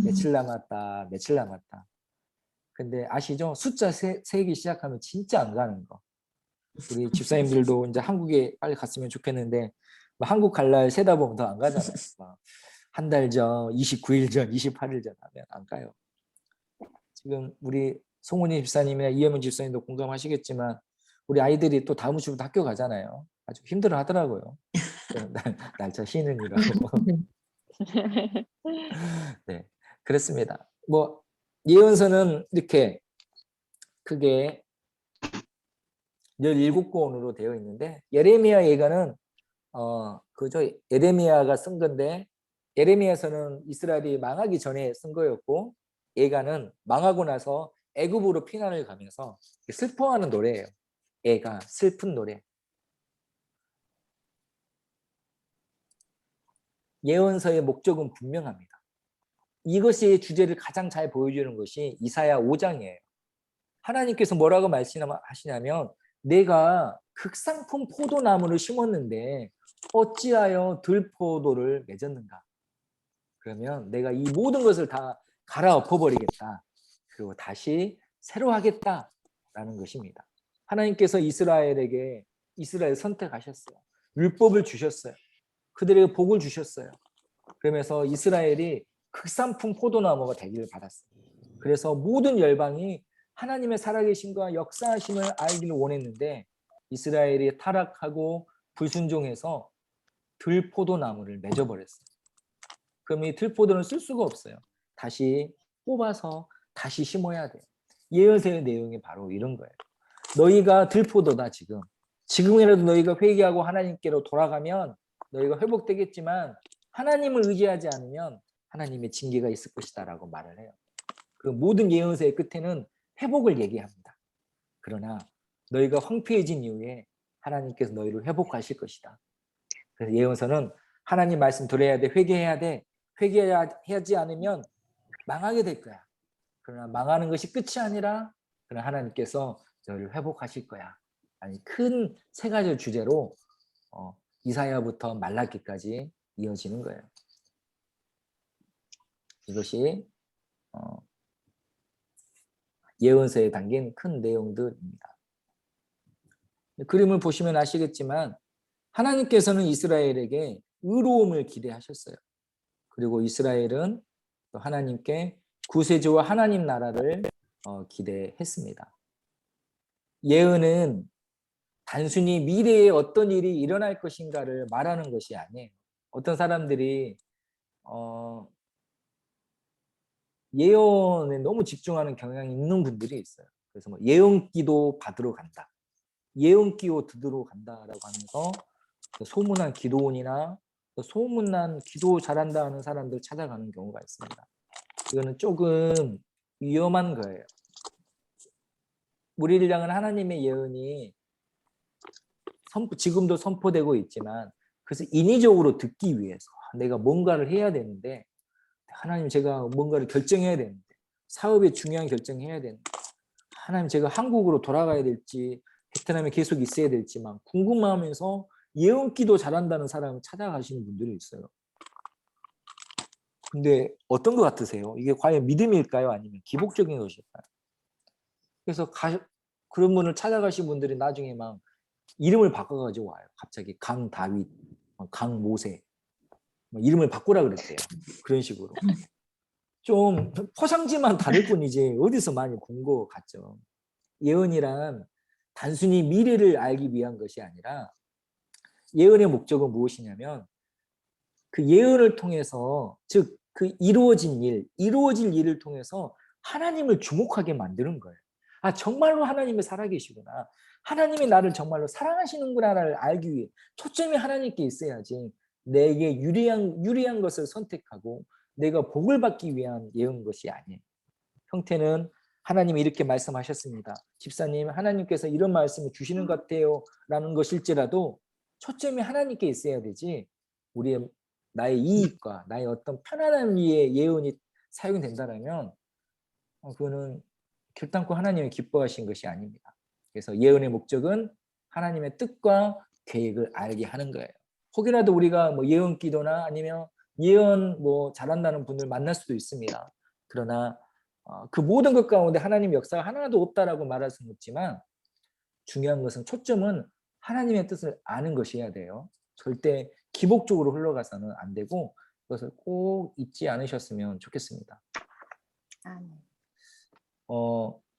며칠 남았다, 며칠 남았다. 근데 아시죠? 숫자 세기 시작하면 진짜 안 가는 거. 우리 집사님들도 이제 한국에 빨리 갔으면 좋겠는데 한국 갈 날 세다 보면 더 안 가잖아요. 한 달 전, 29일 전, 28일 전 하면 안 가요. 지금 우리 송은희 집사님이나 이혜문 집사님도 공감하시겠지만 우리 아이들이 또 다음 주부터 학교 가잖아요. 아주 힘들어 하더라고요. 날짜 쉬느니라고. 네, 그렇습니다. 뭐 예언서는 이렇게 크게 17권으로 되어 있는데 예레미야 예가는 그저 예레미야가 쓴 건데 예레미야서는 이스라엘이 망하기 전에 쓴 거였고 예가는 망하고 나서 애굽으로 피난을 가면서 슬퍼하는 노래예요. 예가 슬픈 노래. 예언서의 목적은 분명합니다. 이것이 주제를 가장 잘 보여주는 것이 이사야 5장이에요. 하나님께서 뭐라고 말씀하시냐면 내가 극상품 포도나무를 심었는데 어찌하여 들포도를 맺었는가. 그러면 내가 이 모든 것을 다 갈아엎어버리겠다. 그리고 다시 새로 하겠다라는 것입니다. 하나님께서 이스라엘 선택하셨어요. 율법을 주셨어요. 그들에게 복을 주셨어요. 그러면서 이스라엘이 극상품 포도나무가 되기를 받았어요. 그래서 모든 열방이 하나님의 살아계심과 역사하심을 알기를 원했는데 이스라엘이 타락하고 불순종해서 들포도나무를 맺어버렸어요. 그럼 이 들포도는 쓸 수가 없어요. 다시 뽑아서 다시 심어야 돼요. 예언서의 내용이 바로 이런 거예요. 너희가 들포도다 지금. 지금이라도 너희가 회개하고 하나님께로 돌아가면 너희가 회복되겠지만 하나님을 의지하지 않으면 하나님의 징계가 있을 것이다 라고 말을 해요. 그 모든 예언서의 끝에는 회복을 얘기합니다. 그러나 너희가 황폐해진 이후에 하나님께서 너희를 회복하실 것이다. 그래서 예언서는 하나님 말씀 들어야 돼, 회개해야 돼. 회개하지 않으면 망하게 될 거야. 그러나 망하는 것이 끝이 아니라 그러나 하나님께서 너희를 회복하실 거야. 아니 큰 세 가지 주제로 이사야부터 말라기까지 이어지는 거예요. 이것이 예언서에 담긴 큰 내용들입니다. 그림을 보시면 아시겠지만 하나님께서는 이스라엘에게 의로움을 기대하셨어요. 그리고 이스라엘은 또 하나님께 구세주와 하나님 나라를 기대했습니다. 예언은 단순히 미래에 어떤 일이 일어날 것인가를 말하는 것이 아니에요. 어떤 사람들이 예언에 너무 집중하는 경향이 있는 분들이 있어요. 그래서 뭐 예언기도 받으러 간다. 예언기도 듣으러 간다라고 하면서 소문난 기도원이나 소문난 기도 잘한다 하는 사람들 찾아가는 경우가 있습니다. 이거는 조금 위험한 거예요. 우리를 향한 하나님의 예언이 지금도 선포되고 있지만 그래서 인위적으로 듣기 위해서 내가 뭔가를 해야 되는데 하나님 제가 뭔가를 결정해야 되는데 사업에 중요한 결정해야 되는데 하나님 제가 한국으로 돌아가야 될지 베트남에 계속 있어야 될지 막 궁금하면서 예언기도 잘한다는 사람을 찾아가시는 분들이 있어요. 근데 어떤 것 같으세요? 이게 과연 믿음일까요? 아니면 기복적인 것일까요? 그래서 그런 분을 찾아가신 분들이 나중에 막 이름을 바꿔가지고 와요. 갑자기 강다윗, 강모세 이름을 바꾸라 그랬대요. 그런 식으로. 좀 포상지만 다를 뿐이지 어디서 많이 본 것 같죠. 예언이란 단순히 미래를 알기 위한 것이 아니라 예언의 목적은 무엇이냐면 그 예언을 통해서 즉 그 이루어질 일을 통해서 하나님을 주목하게 만드는 거예요. 아 정말로 하나님이 살아계시구나. 하나님이 나를 정말로 사랑하시는구나를 알기 위해 초점이 하나님께 있어야지 내게 유리한 것을 선택하고 내가 복을 받기 위한 예언 것이 아니에요. 형태는 하나님이 이렇게 말씀하셨습니다. 집사님 하나님께서 이런 말씀을 주시는 것 같아요 라는 것일지라도 초점이 하나님께 있어야 되지 나의 이익과 나의 어떤 편안함 위에 예언이 사용된다면 그거는 결단코 하나님이 기뻐하신 것이 아닙니다. 그래서 예언의 목적은 하나님의 뜻과 계획을 알게 하는 거예요. 혹여라도 우리가 뭐 예언 기도나 아니면 예언 뭐 잘한다는 분을 만날 수도 있습니다. 그러나 그 모든 것 가운데 하나님 역사가 하나도 없다라고 말할 수는 없지만 중요한 것은 초점은 하나님의 뜻을 아는 것이어야 돼요. 절대 기복적으로 흘러가서는 안 되고 그것을 꼭 잊지 않으셨으면 좋겠습니다.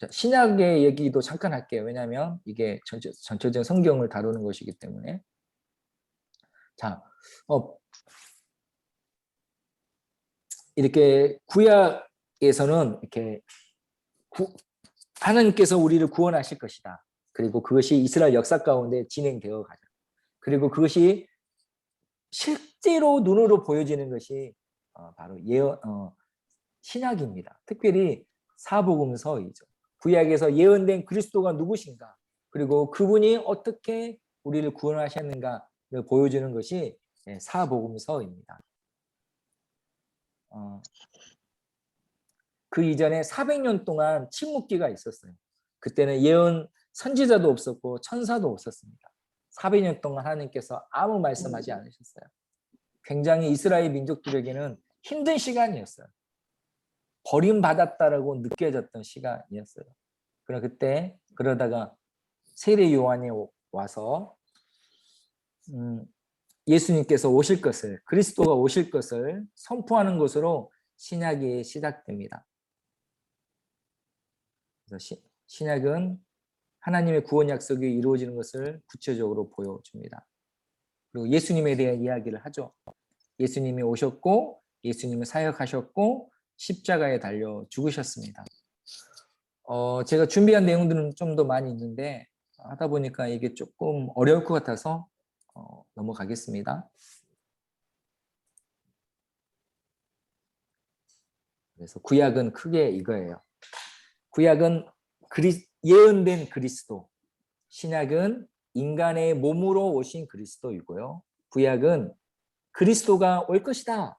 자, 신약의 얘기도 잠깐 할게요. 왜냐하면 이게 전체적인 성경을 다루는 것이기 때문에. 자, 이렇게 구약에서는 이렇게 하나님께서 우리를 구원하실 것이다. 그리고 그것이 이스라엘 역사 가운데 진행되어 가죠. 그리고 그것이 실제로 눈으로 보여지는 것이 바로 신약입니다. 특별히 사복음서이죠. 구약에서 예언된 그리스도가 누구신가, 그리고 그분이 어떻게 우리를 구원하셨는가를 보여주는 것이 사복음서입니다. 그 이전에 400년 동안 침묵기가 있었어요. 그때는 예언 선지자도 없었고 천사도 없었습니다. 400년 동안 하나님께서 아무 말씀하지 않으셨어요. 굉장히 이스라엘 민족들에게는 힘든 시간이었어요. 버림받았다라고 느껴졌던 시간이었어요. 그러다가 세례 요한이 와서 예수님께서 오실 것을, 그리스도가 오실 것을 선포하는 것으로 신약이 시작됩니다. 그래서 신약은 하나님의 구원 약속이 이루어지는 것을 구체적으로 보여줍니다. 그리고 예수님에 대한 이야기를 하죠. 예수님이 오셨고, 예수님은 사역하셨고, 십자가에 달려 죽으셨습니다. 제가 준비한 내용들은 좀 더 많이 있는데 하다 보니까 이게 조금 어려울 것 같아서 넘어가겠습니다. 그래서 구약은 크게 이거예요. 구약은 예언된 그리스도, 신약은 인간의 몸으로 오신 그리스도이고요. 구약은 그리스도가 올 것이다,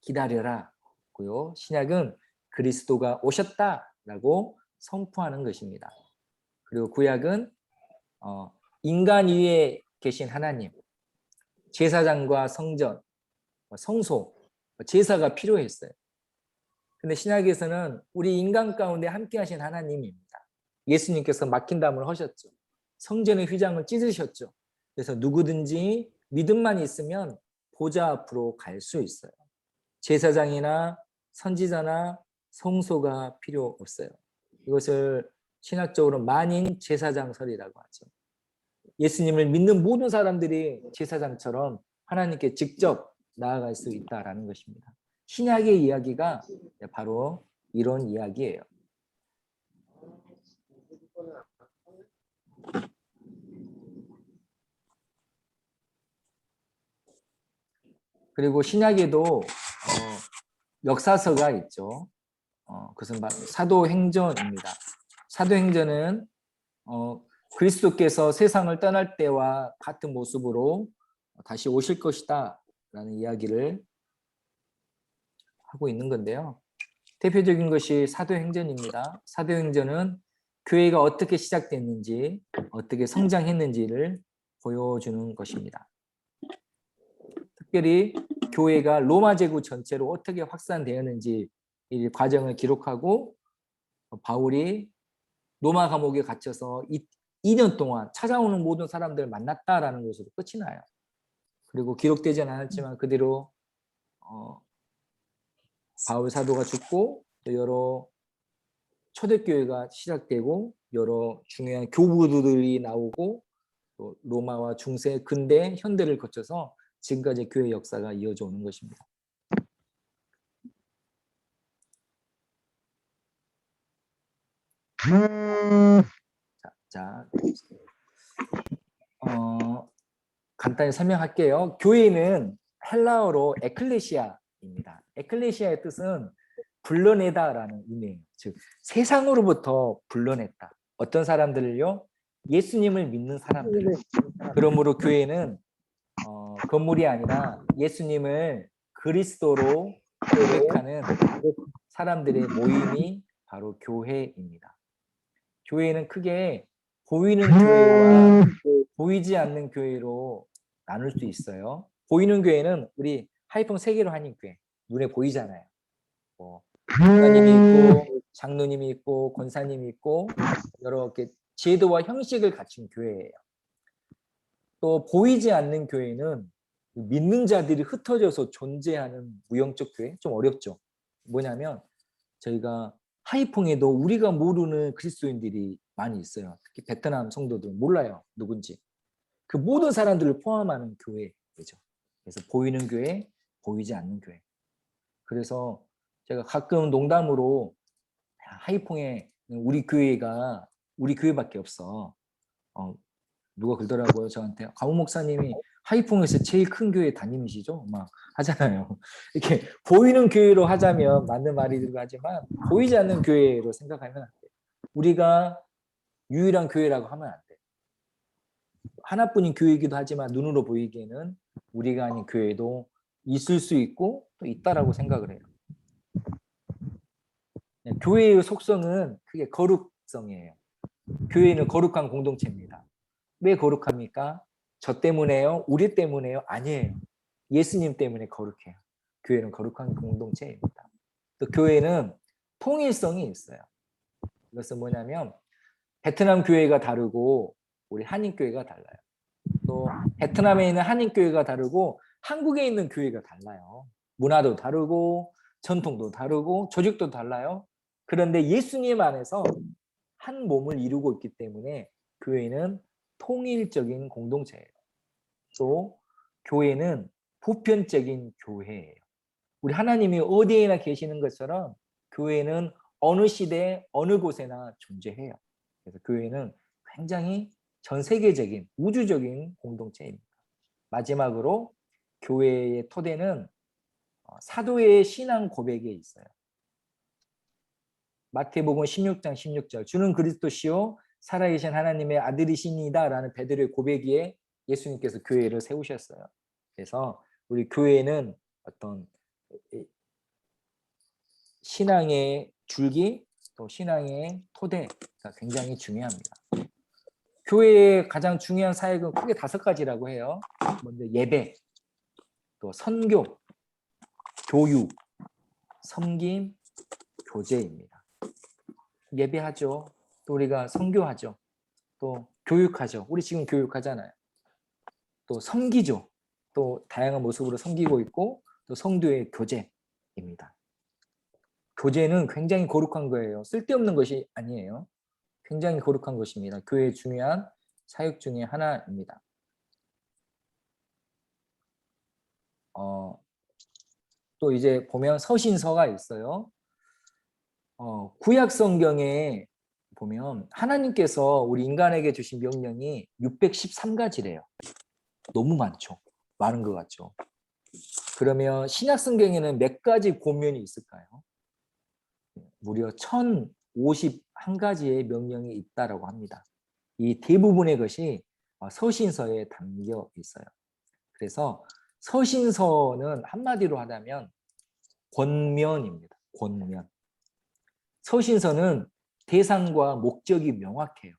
기다려라 고요. 신약은 그리스도가 오셨다라고 선포하는 것입니다. 그리고 구약은 인간 위에 계신 하나님, 제사장과 성전, 성소, 제사가 필요했어요. 근데 신약에서는 우리 인간 가운데 함께 하신 하나님입니다. 예수님께서 막힌 담을 하셨죠. 성전의 휘장을 찢으셨죠. 그래서 누구든지 믿음만 있으면 보좌 앞으로 갈 수 있어요. 제사장이나 선지자나 성소가 필요 없어요. 이것을 신학적으로 만인 제사장설이라고 하죠. 예수님을 믿는 모든 사람들이 제사장처럼 하나님께 직접 나아갈 수 있다는 것입니다. 신약의 이야기가 바로 이런 이야기예요. 그리고 신약에도 역사서가 있죠. 그것은 바로 사도행전입니다. 사도행전은 그리스도께서 세상을 떠날 때와 같은 모습으로 다시 오실 것이다 라는 이야기를 하고 있는 건데요. 대표적인 것이 사도행전입니다. 사도행전은 교회가 어떻게 시작됐는지, 어떻게 성장했는지를 보여주는 것입니다. 특별히 교회가 로마 제국 전체로 어떻게 확산되었는지 이 과정을 기록하고, 바울이 로마 감옥에 갇혀서 2년 동안 찾아오는 모든 사람들을 만났다라는 것으로 끝이 나요. 그리고 기록되지는 않았지만 그대로 바울 사도가 죽고, 또 여러 초대교회가 시작되고, 여러 중요한 교부들이 나오고, 또 로마와 중세, 근대, 현대를 거쳐서 지금까지 교회 역사가 이어져 오는 것입니다. 간단히 설명할게요. 교회는 헬라어로 에클레시아입니다. 에클레시아의 뜻은 불러내다라는 의미예요. 즉 세상으로부터 불러냈다. 어떤 사람들을요? 예수님을 믿는 사람들. 그러므로 교회는 건물이 아니라 예수님을 그리스도로 고백하는 사람들의 모임이 바로 교회입니다. 교회는 크게 보이는 교회와 보이지 않는 교회로 나눌 수 있어요. 보이는 교회는 우리 하이펑 세계로 하는 교회, 눈에 보이잖아요. 목사님이 있고 장로님이 있고 권사님이 있고 여러 이렇게 제도와 형식을 갖춘 교회예요. 또 보이지 않는 교회는 믿는 자들이 흩어져서 존재하는 무형적 교회, 좀 어렵죠. 뭐냐면 저희가 하이퐁에도 우리가 모르는 그리스도인들이 많이 있어요. 특히 베트남 성도들은 몰라요. 누군지. 그 모든 사람들을 포함하는 교회죠. 그래서 보이는 교회, 보이지 않는 교회. 그래서 제가 가끔 농담으로 하이퐁에 우리 교회가 우리 교회밖에 없어. 누가 그러더라고요 저한테. 강호 목사님이 하이퐁에서 제일 큰 교회 담임이시죠? 막 하잖아요. 이렇게 보이는 교회로 하자면 맞는 말이기도 하지만 보이지 않는 교회로 생각하면 안 돼요. 우리가 유일한 교회라고 하면 안 돼요. 하나뿐인 교회이기도 하지만 눈으로 보이기에는 우리가 아닌 교회도 있을 수 있고 또 있다라고 생각을 해요. 교회의 속성은 크게 거룩성이에요. 교회는 거룩한 공동체입니다. 왜 거룩합니까? 저 때문에요? 우리 때문에요? 아니에요. 예수님 때문에 거룩해요. 교회는 거룩한 공동체입니다. 또 교회는 통일성이 있어요. 이것은 뭐냐면 베트남 교회가 다르고 우리 한인교회가 달라요. 또 베트남에 있는 한인교회가 다르고 한국에 있는 교회가 달라요. 문화도 다르고 전통도 다르고 조직도 달라요. 그런데 예수님 안에서 한 몸을 이루고 있기 때문에 교회는 통일적인 공동체예요. 또 교회는 보편적인 교회예요. 우리 하나님이 어디에나 계시는 것처럼 교회는 어느 시대 어느 곳에나 존재해요. 그래서 교회는 굉장히 전 세계적인 우주적인 공동체입니다. 마지막으로 교회의 토대는 사도의 신앙 고백에 있어요. 마태복음 16장 16절 주는 그리스도시요 살아계신 하나님의 아들이시니다 라는 베드로의 고백에 예수님께서 교회를 세우셨어요. 그래서 우리 교회는 어떤 신앙의 줄기 또 신앙의 토대가 굉장히 중요합니다. 교회의 가장 중요한 사역은 크게 5가지라고 해요. 먼저 예배, 또 선교, 교육, 섬김, 교제입니다. 예배하죠. 또 우리가 선교하죠. 또 교육하죠. 우리 지금 교육하잖아요. 또 섬기죠. 또 다양한 모습으로 섬기고 있고 또 성도의 교제입니다. 교제는 굉장히 거룩한 거예요. 쓸데없는 것이 아니에요. 굉장히 거룩한 것입니다. 교회의 중요한 사역 중에 하나입니다. 또 이제 보면 서신서가 있어요. 구약 성경에 보면 하나님께서 우리 인간에게 주신 명령이 613가지래요. 너무 많죠. 많은 것 같죠. 그러면 신약 성경에는 몇 가지 권면이 있을까요? 무려 1051가지의 명령이 있다라고 합니다. 이 대부분의 것이 서신서에 담겨 있어요. 그래서 서신서는 한마디로 하자면 권면입니다. 권면. 서신서는 대상과 목적이 명확해요.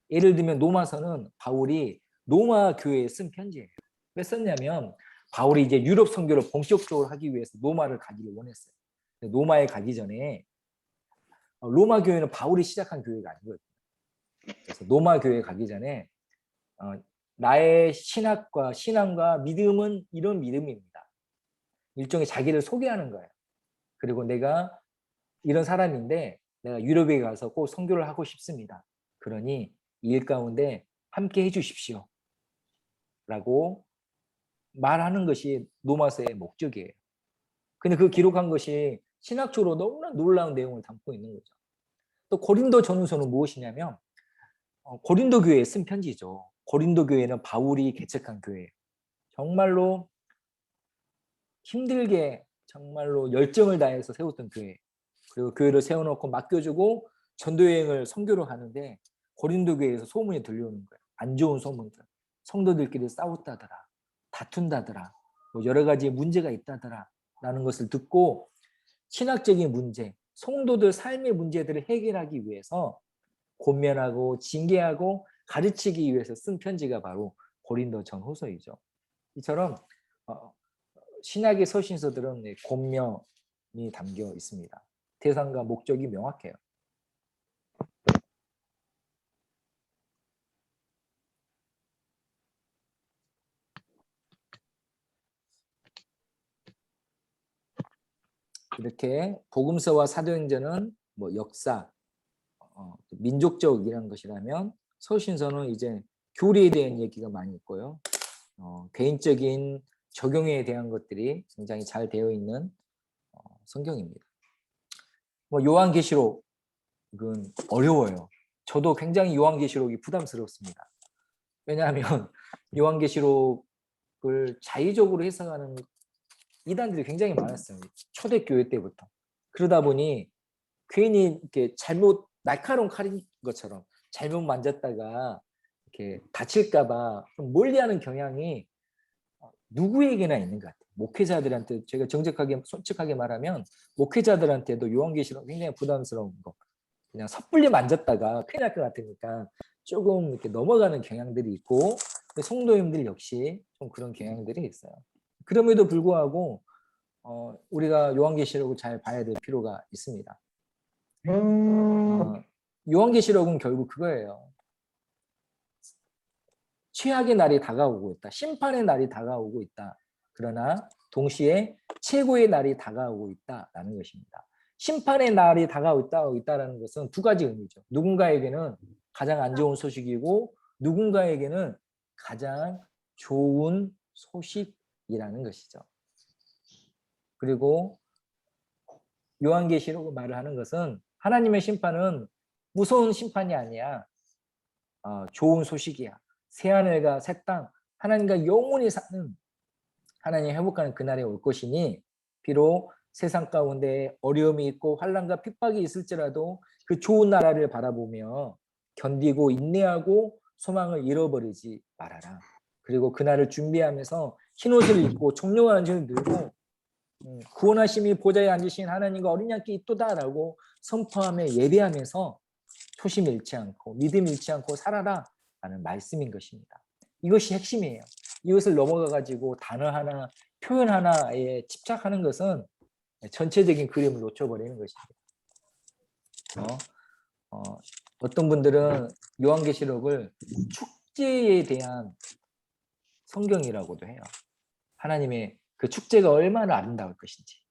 예를 들면 로마서는 바울이 로마 교회에 쓴 편지예요. 왜 썼냐면 바울이 이제 유럽 선교를 본격적으로 하기 위해서 로마를 가기를 원했어요. 로마에 가기 전에 로마 교회는 바울이 시작한 교회가 아니거든요. 그래서 로마 교회에 가기 전에 나의 신앙과 믿음은 이런 믿음입니다. 일종의 자기를 소개하는 거예요. 그리고 내가 이런 사람인데 내가 유럽에 가서 꼭 선교를 하고 싶습니다. 그러니 이 일 가운데 함께 해주십시오. 라고 말하는 것이 로마서의 목적이에요. 근데 그 기록한 것이 신학적으로 너무나 놀라운 내용을 담고 있는 거죠. 또 고린도 전후서는 무엇이냐면 고린도 교회에 쓴 편지죠. 고린도 교회는 바울이 개척한 교회예요. 정말로 힘들게 정말로 열정을 다해서 세웠던 교회. 그리고 교회를 세워놓고 맡겨주고 전도여행을 선교로 가는데 고린도 교회에서 소문이 들려오는 거예요. 안 좋은 소문들. 성도들끼리 싸웠다더라. 다툰다더라. 뭐 여러 가지 문제가 있다더라. 라는 것을 듣고 신학적인 문제, 성도들 삶의 문제들을 해결하기 위해서 권면하고 징계하고 가르치기 위해서 쓴 편지가 바로 고린도 전후서이죠. 이처럼 신학의 서신서들은 권면이 담겨 있습니다. 대상과 목적이 명확해요. 이렇게 복음서와 사도행전은 뭐 역사, 민족적 이런 것이라면 서신서는 이제 교리에 대한 얘기가 많이 있고요. 개인적인 적용에 대한 것들이 굉장히 잘 되어 있는 성경입니다. 뭐 요한계시록은 어려워요. 저도 굉장히 요한계시록이 부담스럽습니다. 왜냐하면 요한계시록을 자의적으로 해석하는 이단들이 굉장히 많았어요. 초대교회 때부터. 그러다 보니 괜히 이렇게 잘못 날카로운 칼인 것처럼 잘못 만졌다가 이렇게 다칠까봐 좀 멀리하는 경향이 누구에게나 있는 것 같아요. 목회자들한테 제가 정직하게 솔직하게 말하면 목회자들한테도 요한계시록 굉장히 부담스러운 거. 그냥 섣불리 만졌다가 큰일 날 것 같으니까 조금 이렇게 넘어가는 경향들이 있고 성도님들 역시 좀 그런 경향들이 있어요. 그럼에도 불구하고 우리가 요한계시록을 잘 봐야 될 필요가 있습니다. 요한계시록은 결국 그거예요. 최악의 날이 다가오고 있다. 심판의 날이 다가오고 있다. 그러나 동시에 최고의 날이 다가오고 있다라는 것입니다. 심판의 날이 다가오고 있다라는 것은 두 가지 의미죠. 누군가에게는 가장 안 좋은 소식이고 누군가에게는 가장 좋은 소식이라는 것이죠. 그리고 요한계시록을 말을 하는 것은 하나님의 심판은 무서운 심판이 아니야. 좋은 소식이야. 새하늘과 새 땅, 하나님과 영원히 사는 하나님 회복하는 그날이 올 것이니 비록 세상 가운데 어려움이 있고 환난과 핍박이 있을지라도 그 좋은 나라를 바라보며 견디고 인내하고 소망을 잃어버리지 말아라. 그리고 그날을 준비하면서 흰옷을 입고 청룡한 줄을 들고 구원하심이 보좌에 앉으신 하나님과 어린 양께 있도다라고 선포하며 예배하면서 초심 잃지 않고 믿음 잃지 않고 살아라 라는 말씀인 것입니다. 이것이 핵심이에요. 이것을 넘어가 가지고 단어 하나, 표현 하나에 집착하는 것은 전체적인 그림을 놓쳐버리는 것입니다. 어떤 분들은 요한계시록을 축제에 대한 성경이라고도 해요. 하나님의 그 축제가 얼마나 아름다울 것인지.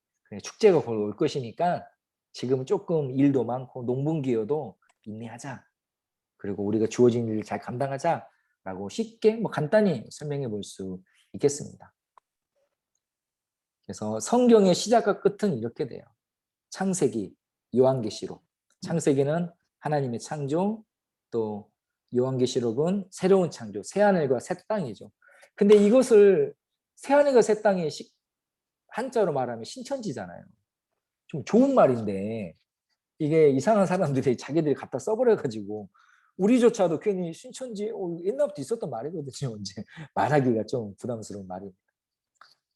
축제가 올 것이니까 지금 조금 일도 많고 농분기여도 인내하자. 그리고 우리가 주어진 일을 잘 감당하자라고 쉽게 간단히 설명해 볼 수 있겠습니다. 그래서 성경의 시작과 끝은 이렇게 돼요. 창세기, 요한계시록. 창세기는 하나님의 창조, 또 요한계시록은 새로운 창조, 새하늘과 새 땅이죠. 근데 이것을 새하늘과 새 땅이 한자로 말하면 신천지잖아요. 좀 좋은 말인데 이게 이상한 사람들이 자기들이 갖다 써버려가지고 우리조차도 괜히 신천지 옛날부터 있었던 말이거든요. 이제 말하기가 좀 부담스러운 말입니다.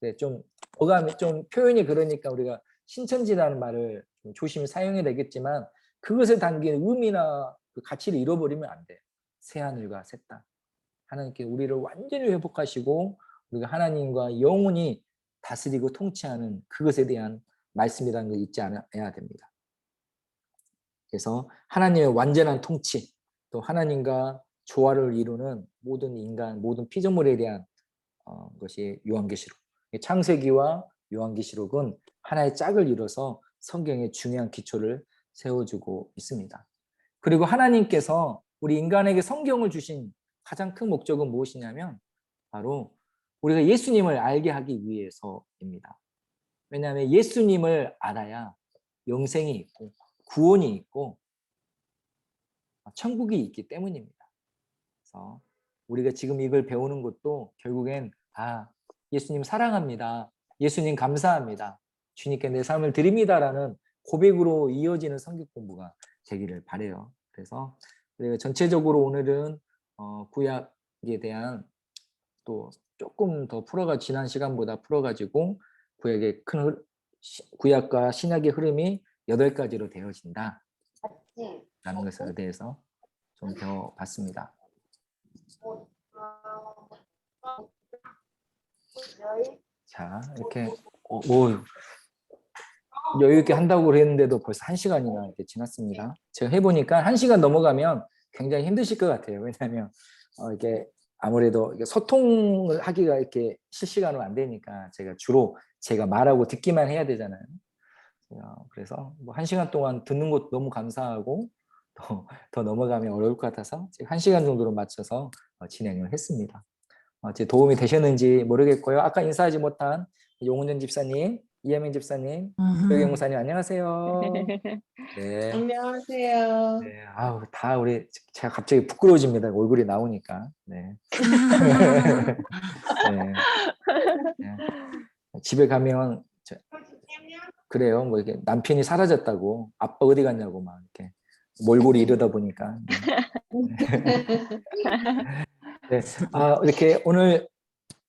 네, 좀 어감이 좀 표현이 그러니까 우리가 신천지라는 말을 좀 조심히 사용해야 되겠지만 그것에 담긴 의미나 그 가치를 잃어버리면 안 돼요. 새하늘과 새 땅. 하나님께 우리를 완전히 회복하시고 우리가 하나님과 영원히 다스리고 통치하는 그것에 대한 말씀이라는 걸 잊지 않아야 됩니다. 그래서 하나님의 완전한 통치, 또 하나님과 조화를 이루는 모든 인간, 모든 피조물에 대한 것이 요한계시록. 창세기와 요한계시록은 하나의 짝을 이뤄서 성경의 중요한 기초를 세워주고 있습니다. 그리고 하나님께서 우리 인간에게 성경을 주신 가장 큰 목적은 무엇이냐면 바로 우리가 예수님을 알게 하기 위해서입니다. 왜냐하면 예수님을 알아야 영생이 있고 구원이 있고 천국이 있기 때문입니다. 그래서 우리가 지금 이걸 배우는 것도 결국엔 예수님 사랑합니다. 예수님 감사합니다. 주님께 내 삶을 드립니다라는 고백으로 이어지는 성경 공부가 되기를 바라요. 그래서 우리가 전체적으로 오늘은 구약에 대한 또 조금 더 지난 시간보다 풀어가지고 구약과 신약의 흐름이 8가지로 되어진다. 라는 것에 대해서 좀 배워봤습니다. 자, 이렇게 여유 있게 한다고 그랬는데도 벌써 1시간이나 이렇게 지났습니다. 제가 해보니까 1시간 넘어가면 굉장히 힘드실 것 같아요. 왜냐하면 이게 아무래도 소통을 하기가 이렇게 실시간으로 안 되니까 제가 주로 제가 말하고 듣기만 해야 되잖아요. 그래서 뭐 1시간 동안 듣는 것도 너무 감사하고 더 넘어가면 어려울 것 같아서 1시간 정도로 맞춰서 진행을 했습니다. 제 도움이 되셨는지 모르겠고요. 아까 인사하지 못한 용은정 집사님, 이혜명 집사님, 조경 목사님 안녕하세요. 네. 안녕하세요. 네. 아우, 다 우리 제가 갑자기 부끄러워집니다. 얼굴이 나오니까. 네. 네. 네. 집에 가면 그래요. 뭐 이렇게 남편이 사라졌다고 아빠 어디 갔냐고 막 이렇게 몰골이 이러다 보니까. 네. 이렇게 오늘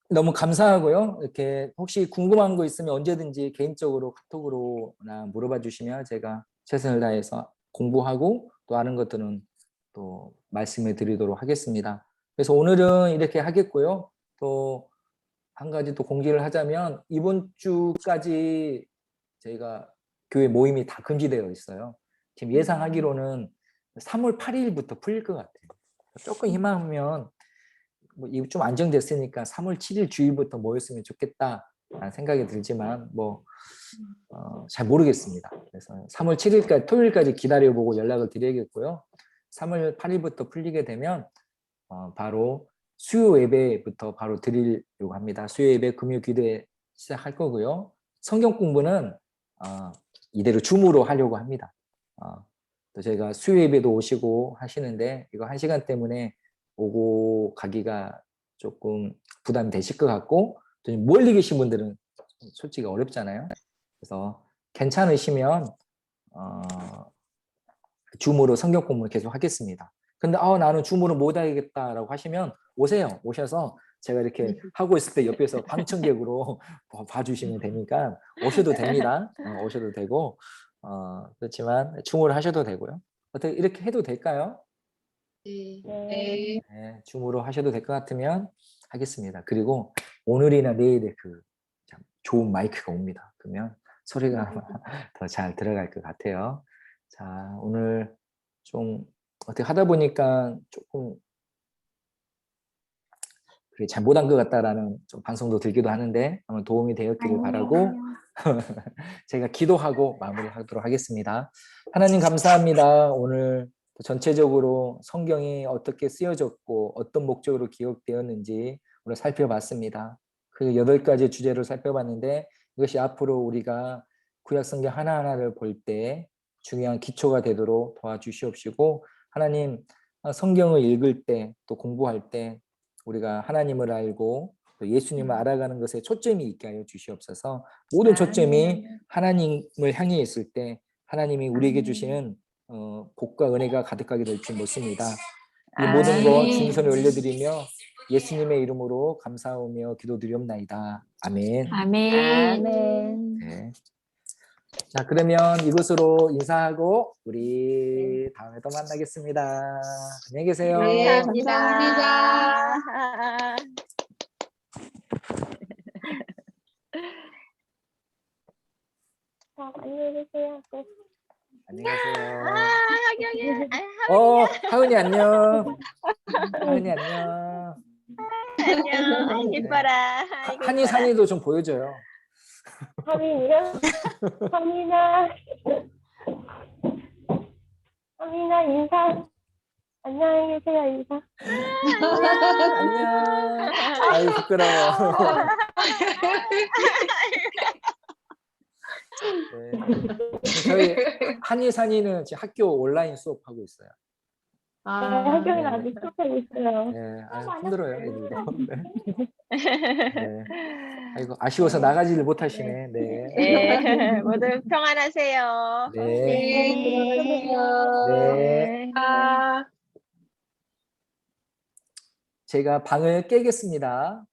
너무 감사하고요. 이렇게 혹시 궁금한 거 있으면 언제든지 개인적으로 카톡으로나 물어봐 주시면 제가 최선을 다해서 공부하고 또 아는 것들은 또 말씀해 드리도록 하겠습니다. 그래서 오늘은 이렇게 하겠고요. 또 한 가지 또 공지를 하자면 이번 주까지 저희가 교회 모임이 다 금지되어 있어요. 지금 예상하기로는 3월 8일부터 풀릴 것 같아요. 조금 희망하면 뭐 이거 좀 안정됐으니까 3월 7일 주일부터 모였으면 좋겠다라는 생각이 들지만 뭐 잘 모르겠습니다. 그래서 3월 7일까지 토요일까지 기다려보고 연락을 드려야겠고요. 3월 8일부터 풀리게 되면 바로 수요 예배부터 바로 드리려고 합니다. 수요 예배 금요 기도회 시작할 거고요. 성경 공부는 이대로 줌으로 하려고 합니다. 또 저희가 수요 예배도 오시고 하시는데 이거 1시간 때문에 오고 가기가 조금 부담이 되실 것 같고 또 멀리 계신 분들은 솔직히 어렵잖아요. 그래서 괜찮으시면 줌으로 성경 공부를 계속 하겠습니다. 근데 나는 줌으로 못 하겠다라고 하시면 오세요. 오셔서 제가 이렇게 하고 있을 때 옆에서 방청객으로 봐주시면 되니까 오셔도 됩니다. 오셔도 되고 그렇지만 줌으로 하셔도 되고요. 어떻게 이렇게 해도 될까요? 네. 네, 줌으로 하셔도 될 것 같으면 하겠습니다. 그리고 오늘이나 내일에 참 좋은 마이크가 옵니다. 그러면 소리가 더 잘 들어갈 것 같아요. 자, 오늘 좀 어떻게 하다 보니까 조금 그래 잘 못한 것 같다라는 좀 반성도 들기도 하는데 오늘 도움이 되었기를 바라고 제가 기도하고 마무리하도록 하겠습니다. 하나님 감사합니다. 오늘 전체적으로 성경이 어떻게 쓰여졌고 어떤 목적으로 기록되었는지 오늘 살펴봤습니다. 그 8가지 주제를 살펴봤는데 이것이 앞으로 우리가 구약 성경 하나하나를 볼 때 중요한 기초가 되도록 도와주시옵시고 하나님 성경을 읽을 때 또 공부할 때 우리가 하나님을 알고 또 예수님을 알아가는 것에 초점이 있게 하여 주시옵소서. 모든 초점이 하나님을 향해 있을 때 하나님이 우리에게 주시는 복과 은혜가 가득하게 될 줄 믿습니다. 이 모든 것 주님 손에 올려드리며 예수님의 이름으로 감사하며 기도드리옵나이다. 아멘. 아멘. 네. 자, 그러면 이것으로 인사하고 우리 다음에 또 만나겠습니다. 안녕히 계세요. 네, 감사합니다. 안녕히 계세요. 안녕히 계세요. 하경이. 하은이 안녕. 하은이 안녕. 안녕. 이뻐라. 아이고, 한이 이뻐라. 산이도 좀 보여줘요. 하민이요? 하민아 인사. 안녕히 계세요 인사. 안녕. 아유 부끄러워. 네. 저희 한이 산이는 지금 학교 온라인 수업하고 있어요. 학교는 네. 아직 수업하고 있어요. 네, 힘들어요 애들도. 네. 네. 아이고 아쉬워서 나가지를 못하시네. 네. 네, 모두 평안하세요. 네. 네, 들어가세요. 네. 네. 제가 방을 깨겠습니다.